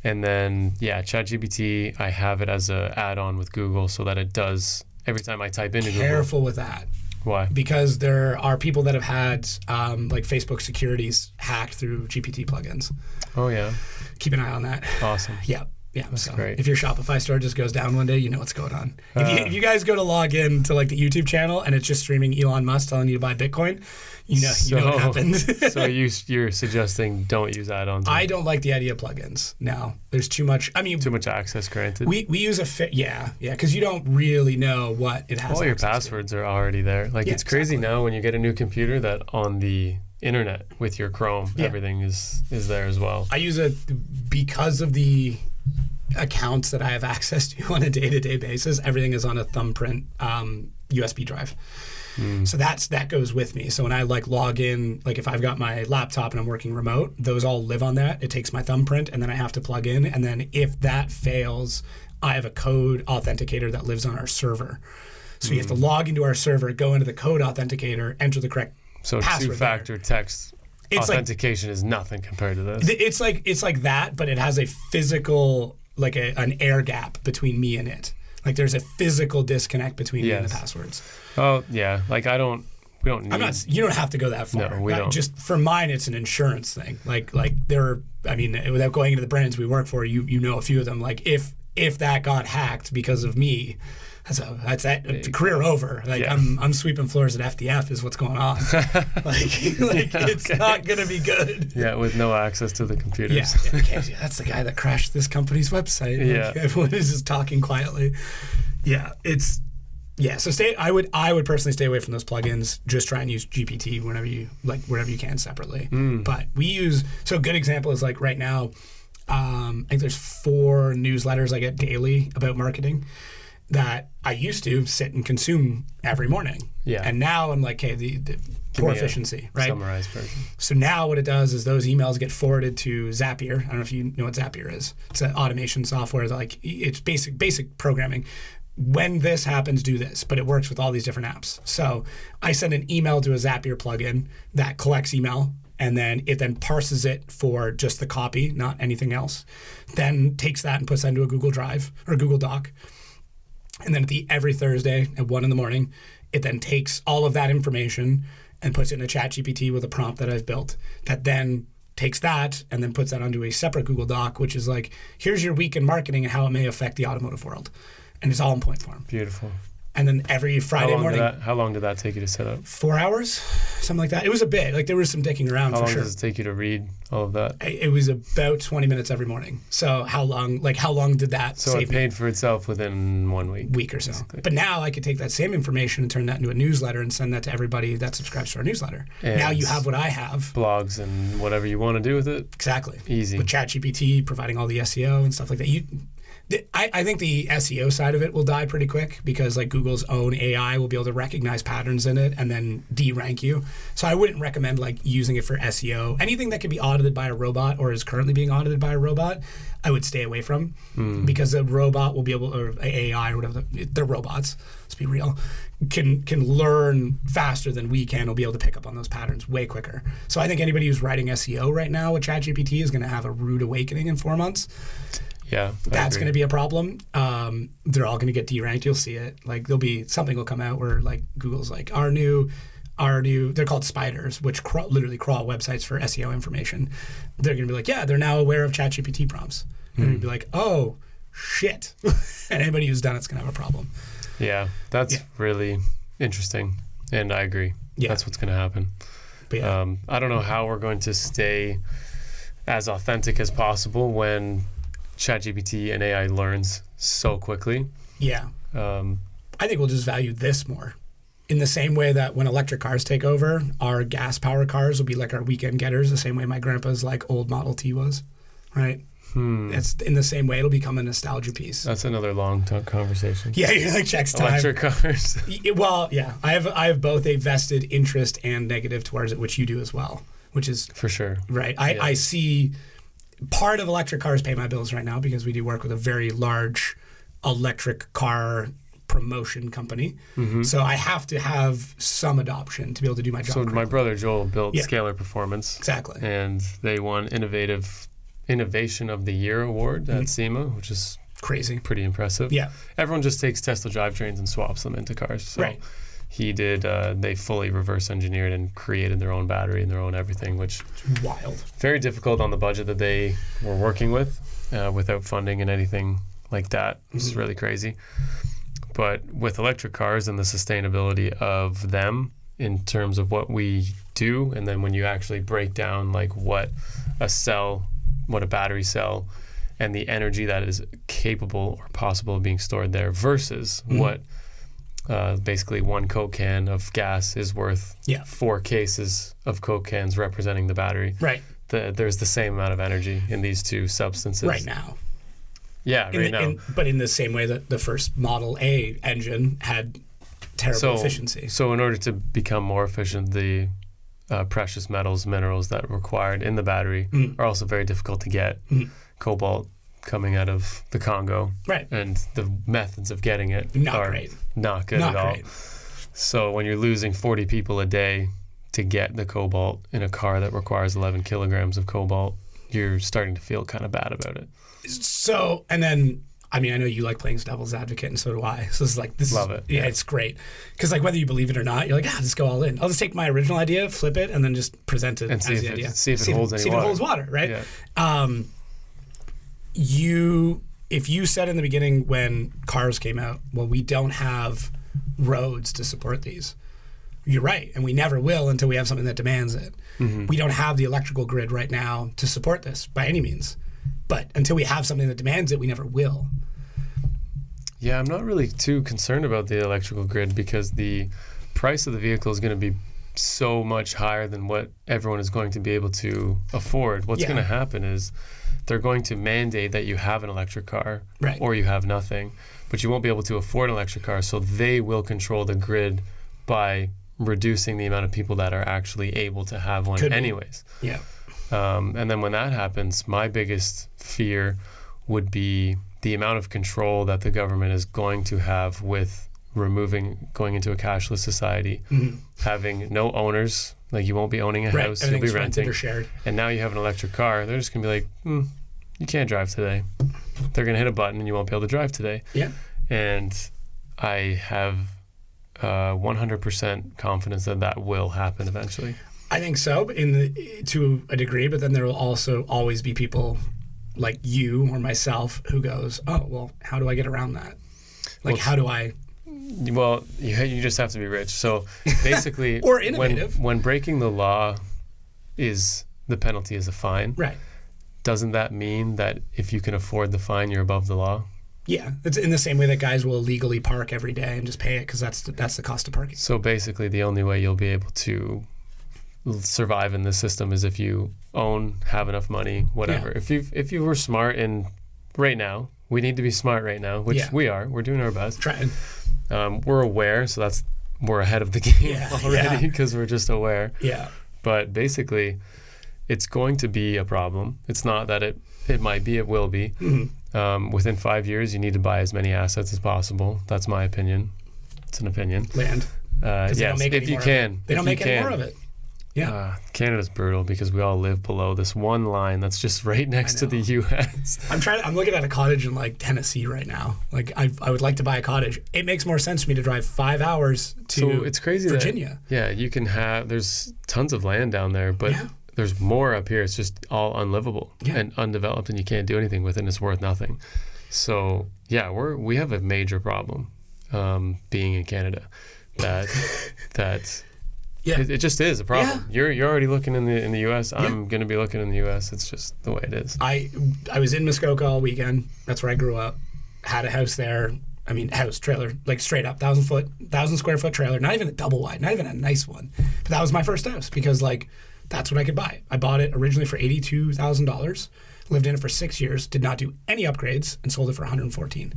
And then, ChatGPT, I have it as an add-on with Google so that it does every time I type into Google. Careful with that. Why? Because there are people that have had like Facebook securities hacked through GPT plugins. Oh, yeah. Keep an eye on that. Awesome. Yeah. That's great. If your Shopify store just goes down one day, you know what's going on. If you guys go to log in to like the YouTube channel and it's just streaming Elon Musk telling you to buy Bitcoin, you know what happens. So you're suggesting don't use add-ons? I don't like the idea of plugins. No, there's too much. I mean, too much access granted. We use because you don't really know what it has. All your passwords are already there. Like it's crazy now when you get a new computer that on the internet with your Chrome, everything is there as well. I use it because of the accounts that I have access to on a day-to-day basis. Everything is on a thumbprint USB drive. So that goes with me. So when I like log in, like if I've got my laptop and I'm working remote, those all live on that. It takes my thumbprint and then I have to plug in. And then if that fails, I have a code authenticator that lives on our server. So you have to log into our server, go into the code authenticator, enter the correct password. Two-factor text authentication is nothing compared to this. It's like that, but it has a physical, like an air gap between me and it. Like there's a physical disconnect between me and the passwords. Oh yeah, like we don't need. You don't have to go that far. No, we don't. Just for mine, it's an insurance thing. Like without going into the brands we work for, you know a few of them. Like if that got hacked because of me, that's career over. Like I'm sweeping floors at FDF is what's going on. It's not gonna be good. Yeah, with no access to the computers. Yeah, that's the guy that crashed this company's website. Like, everyone is just talking quietly. So I would personally stay away from those plugins. Just try and use GPT whenever you can separately. But we use a good example is like right now. I think there's 4 newsletters I get daily about marketing that I used to sit and consume every morning. Yeah. And now I'm like, hey, the poor efficiency, right? Summarized version. So now what it does is those emails get forwarded to Zapier. I don't know if you know what Zapier is. It's an automation software that like it's basic programming. When this happens, do this, but it works with all these different apps. So I send an email to a Zapier plugin that collects email, and then it parses it for just the copy, not anything else. Then takes that and puts that into a Google Drive or Google Doc. And then every Thursday at 1 a.m, it then takes all of that information and puts it in a ChatGPT with a prompt that I've built that then takes that and then puts that onto a separate Google Doc, which is like, here's your week in marketing and how it may affect the automotive world. And it's all in point form. Beautiful. And then every Friday morning. How long did that take you to set up? 4 hours, something like that. It was a bit. Like there was some dicking around for sure. How long does it take you to read all of that? It was about 20 minutes every morning. So how long did that save me? So it paid for itself within 1 week. Week or so. Basically. But now I could take that same information and turn that into a newsletter and send that to everybody that subscribes to our newsletter. And now you have what I have. Blogs and whatever you want to do with it. Exactly. Easy. With ChatGPT providing all the SEO and stuff like that. I think the SEO side of it will die pretty quick because like Google's own AI will be able to recognize patterns in it and then de-rank you. So I wouldn't recommend like using it for SEO. Anything that can be audited by a robot or is currently being audited by a robot, I would stay away from because a robot will be able, or AI or whatever, they're robots, let's be real, can learn faster than we can. Will be able to pick up on those patterns way quicker. So I think anybody who's writing SEO right now with ChatGPT is going to have a rude awakening in 4 months. Yeah, that's going to be a problem. They're all going to get deranked. You'll see it. Like something will come out where like Google's like our new. They're called spiders, which literally crawl websites for SEO information. They're going to be like, yeah, they're now aware of ChatGPT prompts. And they're going to be like, oh shit, and anybody who's done it's going to have a problem. Yeah, that's really interesting, and I agree. Yeah, that's what's going to happen. But I don't know how we're going to stay as authentic as possible when ChatGPT and AI learns so quickly. Yeah. I think we'll just value this more. In the same way that when electric cars take over, our gas power cars will be like our weekend getters, the same way my grandpa's like old Model T was, right? It's in the same way it'll become a nostalgia piece. That's another long conversation. Yeah, you're like checks time. Electric cars. Well, yeah, I have both a vested interest and negative towards it, which you do as well, which is for sure. Right. I see part of electric cars pay my bills right now because we do work with a very large electric car promotion company. So I have to have some adoption to be able to do my job. So my brother Joel built Scalar Performance. Exactly. And they won Innovation of the Year award at SEMA, which is crazy. Pretty impressive. Yeah. Everyone just takes Tesla drivetrains and swaps them into cars. So he did, they fully reverse engineered and created their own battery and their own everything, which wild. Very difficult on the budget that they were working with without funding and anything like that. It's really crazy. But with electric cars and the sustainability of them in terms of what we do, and then when you actually break down like what a battery cell and the energy that is capable or possible of being stored there versus what basically one Coke can of gas is worth 4 cases of Coke cans representing the battery. Right. There's the same amount of energy in these two substances. Right now. Yeah, now. But in the same way that the first Model A engine had terrible efficiency. So in order to become more efficient, the precious metals, minerals that are required in the battery are also very difficult to get. Cobalt coming out of the Congo. Right. And the methods of getting it are not good at all. So when you're losing 40 people a day to get the cobalt in a car that requires 11 kilograms of cobalt, you're starting to feel kind of bad about it. So, and then, I mean, I know you like playing devil's advocate, and so do I. So it's like, Love it. Yeah, it's great. Because like whether you believe it or not, you're like, just go all in. I'll just take my original idea, flip it, and then just present it as the idea. See if it holds any water. See if it holds water, right? Yeah. If you said in the beginning when cars came out, well, we don't have roads to support these. You're right, and we never will until we have something that demands it. We don't have the electrical grid right now to support this by any means. But until we have something that demands it, we never will. Yeah, I'm not really too concerned about the electrical grid because the price of the vehicle is going to be so much higher than what everyone is going to be able to afford. What's going to happen is they're going to mandate that you have an electric car or you have nothing, but you won't be able to afford an electric car, so they will control the grid by reducing the amount of people that are actually able to have one anyways. Yeah. And then when that happens, my biggest fear would be the amount of control that the government is going to have with going into a cashless society, having no owners, like you won't be owning a house, you'll be renting, or shared. And now you have an electric car, they're just going to be like, you can't drive today. They're going to hit a button and you won't be able to drive today. Yeah. And I have 100% confidence that will happen eventually. I think so, to a degree, but then there will also always be people like you or myself who goes, oh, well, how do I get around that? Like, how do I... Well, you just have to be rich. So basically, or innovative. When breaking the law the penalty is a fine, right? Doesn't that mean that if you can afford the fine, you're above the law? Yeah, it's in the same way that guys will illegally park every day and just pay it because that's the cost of parking. So basically, the only way you'll be able to survive in this system is if you have enough money, whatever. Yeah. If you were smart, and right now we need to be smart right now, which we are. We're doing our best. Trying. We're aware, so we're ahead of the game already because we're just aware. Yeah. But basically, it's going to be a problem. It's not that it might be, it will be. Mm-hmm. Within 5 years, you need to buy as many assets as possible. That's my opinion. It's an opinion. Land. Yes, if you can. They don't make any more of it. Yeah. Canada's brutal because we all live below this one line that's just right next to the U.S. I'm looking at a cottage in like Tennessee right now. Like I would like to buy a cottage. It makes more sense for me to drive 5 hours to it's crazy Virginia. You can there's tons of land down there, but there's more up here. It's just all unlivable and undeveloped, and you can't do anything with it, and it's worth nothing. So we have a major problem being in Canada that it just is a problem. You're already looking in the U.S. I'm going to be looking in the U.S. It's just the way it is. I was in Muskoka all weekend. That's where I grew up. Had a house there. I mean, house, trailer, like straight up 1,000 square foot trailer. Not even a double wide. Not even a nice one. But that was my first house because like that's what I could buy. I bought it originally for $82,000. Lived in it for 6 years. Did not do any upgrades and sold it for $114,000.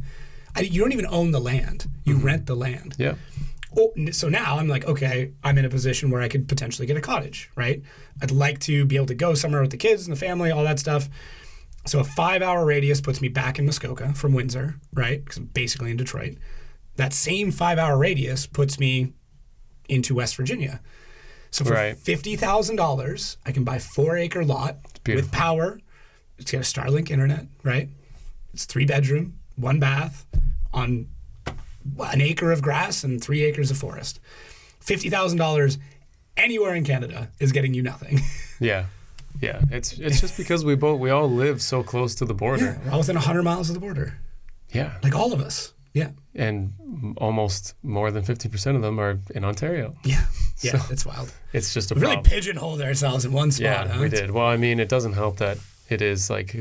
You don't even own the land. You rent the land. Yeah. So now I'm like, okay, I'm in a position where I could potentially get a cottage, right? I'd like to be able to go somewhere with the kids and the family, all that stuff. So a 5-hour radius puts me back in Muskoka from Windsor, right? Because I'm basically in Detroit. That same 5-hour radius puts me into West Virginia. So for $50,000, I can buy a 4-acre lot with power. It's got a Starlink internet, right? It's 3-bedroom, 1 bath on an acre of grass and 3 acres of forest. $50,000 anywhere in Canada is getting you nothing. Yeah. It's just because we all live so close to the border. Yeah, we're all within 100 miles of the border. Yeah. Like all of us. Yeah. And almost more than 50% of them are in Ontario. Yeah. Yeah, so it's wild. It's just we really pigeonholed ourselves in one spot. Yeah, we did. Well, I mean, it doesn't help that it is like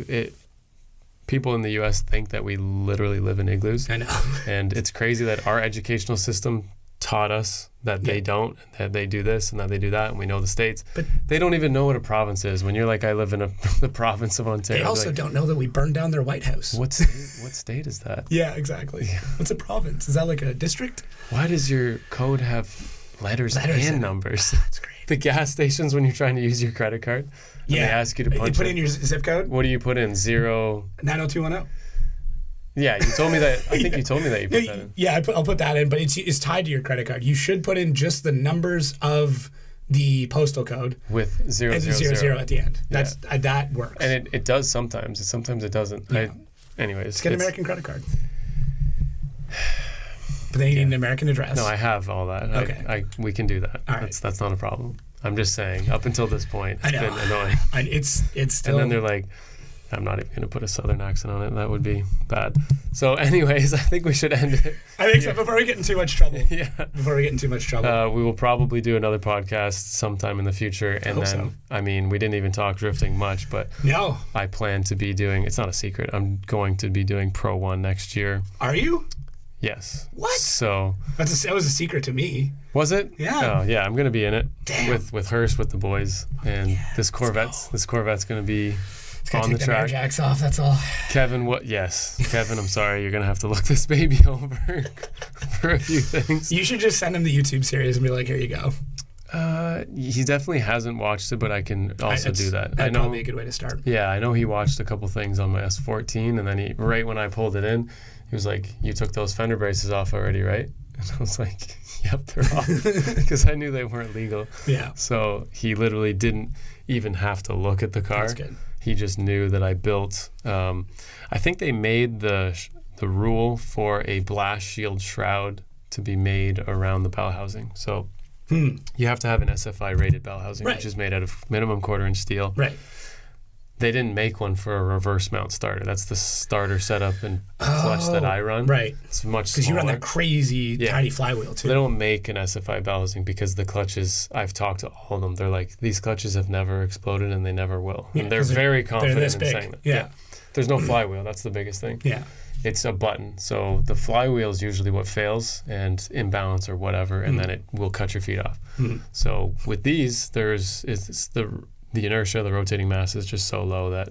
people in the U.S. think that we literally live in igloos. I know. And it's crazy that our educational system taught us that they don't, that they do this and that they do that, and we know the states. But they don't even know what a province is. When you're like, I live in the province of Ontario. They also don't know that we burned down their White House. What state is that? Yeah, exactly. Yeah. What's a province? Is that like a district? Why does your code have letters and numbers? That's great. The gas stations when you're trying to use your credit card, they ask you to punch. You put in your zip code. What do you put in? 90210. Yeah, you told me that. I think you told me that you put that in. Yeah, I'll put that in, but it's tied to your credit card. You should put in just the numbers of the postal code with 000 at the end. That works. And it does sometimes. Sometimes it doesn't. Yeah. Anyways, just get an American credit card. But then you need an American address. No, I have all that. Okay. We can do that. All right. That's not a problem. I'm just saying, up until this point, it's been annoying. It's still. And then they're like, I'm not even going to put a Southern accent on it. That would be bad. So anyways, I think we should end it. I think so, before we get in too much trouble. Yeah. Before we get in too much trouble. We will probably do another podcast sometime in the future. And then, so. I mean, we didn't even talk drifting much, but no. I plan to be doing, it's not a secret, I'm going to be doing Pro 1 next year. Are you? Yes. What? So. That was a secret to me. Was it? Yeah. Oh, yeah, I'm going to be in it. Damn. With Hurst, with the boys. And this Corvette's going to be on the track. Air jacks off, that's all. Kevin, Kevin, I'm sorry, you're gonna have to look this baby over for a few things. You should just send him the YouTube series and be like, here you go. He definitely hasn't watched it, but I can also do that. That'd probably be a good way to start. Yeah, I know he watched a couple things on my S14, and then right when I pulled it in, he was like, "You took those fender braces off already, right?" And I was like, "Yep, they're off," because I knew they weren't legal. Yeah. So he literally didn't even have to look at the car. That's good. He just knew that I built. I think they made the rule for a blast shield shroud to be made around the bell housing. So you have to have an SFI rated bell housing, which is made out of minimum 1/4-inch steel. Right. They didn't make one for a reverse mount starter. That's the starter setup and clutch that I run. Right. It's much smaller. Because you run that crazy tiny flywheel too. They don't make an SFI bell housing because the clutches, I've talked to all of them, they're like, these clutches have never exploded and they never will. Yeah, and they're very confident in saying that. Yeah. There's no flywheel. That's the biggest thing. Yeah. It's a button. So the flywheel is usually what fails and imbalance or whatever, and then it will cut your feet off. So with these, it's the inertia, the rotating mass is just so low that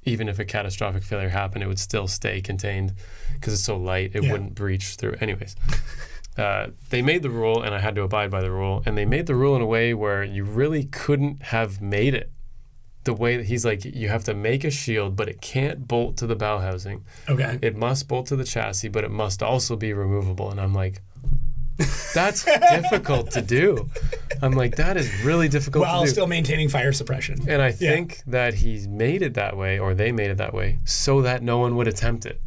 even if a catastrophic failure happened, it would still stay contained because it's so light, it wouldn't breach through. Anyways, they made the rule, and I had to abide by the rule, and they made the rule in a way where you really couldn't have made it. The way that he's like, you have to make a shield, but it can't bolt to the bow housing. Okay. It must bolt to the chassis, but it must also be removable. And I'm like, that's difficult to do. I'm like, that is really difficult to do. While still maintaining fire suppression. And I think that he made it that way, or they made it that way, so that no one would attempt it.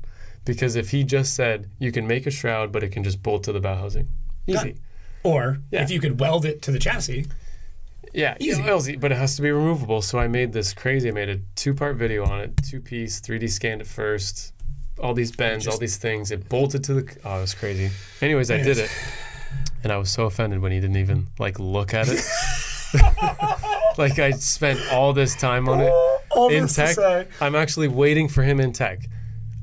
Because if he just said, you can make a shroud, but it can just bolt to the bow housing. Easy. Done. Or if you could weld it to the chassis. Yeah, easy. But it has to be removable. So I made this crazy. I made a 2-part video on it, 2-piece, 3D scanned it first. All these bends, all these things. It bolted to the... Oh, it was crazy. Anyways, I did it. And I was so offended when he didn't even, look at it. I spent all this time on it in tech. I'm actually waiting for him in tech.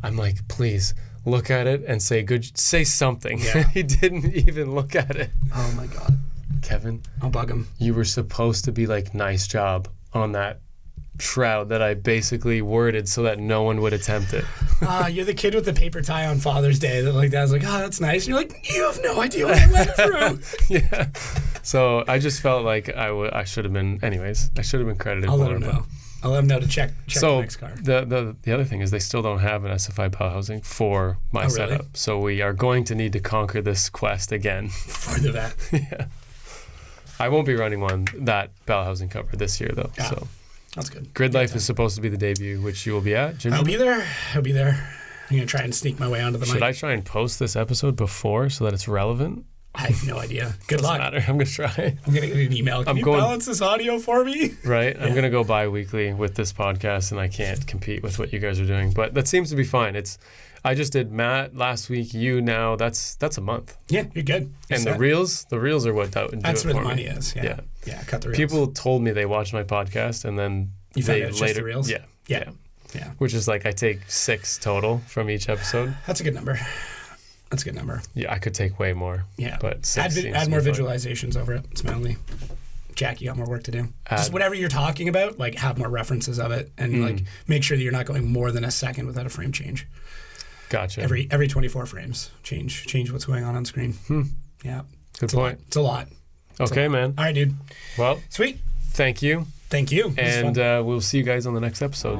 I'm like, please, look at it and say something. Yeah. He didn't even look at it. Oh, my God. Kevin. I'll bug him. You were supposed to be nice job on that shroud that I basically worded so that no one would attempt it. You're the kid with the paper tie on Father's Day that I was like, that's nice. And you're like, you have no idea what I went through. Yeah. So I just felt like I should have been, anyways, I should have been credited I'll more. let him know. I'll let them know to check the next car. The other thing is they still don't have an SFI bell housing for my setup. Really? So we are going to need to conquer this quest again. For the vet. Yeah. I won't be running that bell housing cover this year though. Yeah. So that's good. Grid Life is supposed to be the debut, which you will be at. I'll be there. I'm going to try and sneak my way onto the mic. Should I try and post this episode before so that it's relevant? I have no idea. Good luck. Matter. I'm going to try. I'm going to get an email. Can you balance this audio for me? Right. Yeah. I'm going to go bi-weekly with this podcast, and I can't compete with what you guys are doing. But that seems to be fine. I just did Matt last week. You now. That's a month. Yeah, you're good. And the reels are what that would do. That's where the money me. is. Yeah. Cut the reels. People told me they watched my podcast, and then you found out it's just the reels. Yeah. Which is like I take 6 total from each episode. That's a good number. Yeah, I could take way more. Yeah, but add more visualizations over it. It's my only. Jack, you got more work to do. Just whatever you're talking about, like have more references of it, and like make sure that you're not going more than a second without a frame change. Gotcha. Every 24 frames, change what's going on screen. Yeah. Good point. It's a lot. Okay, man. All right, dude. Well, sweet. Thank you. And we'll see you guys on the next episode.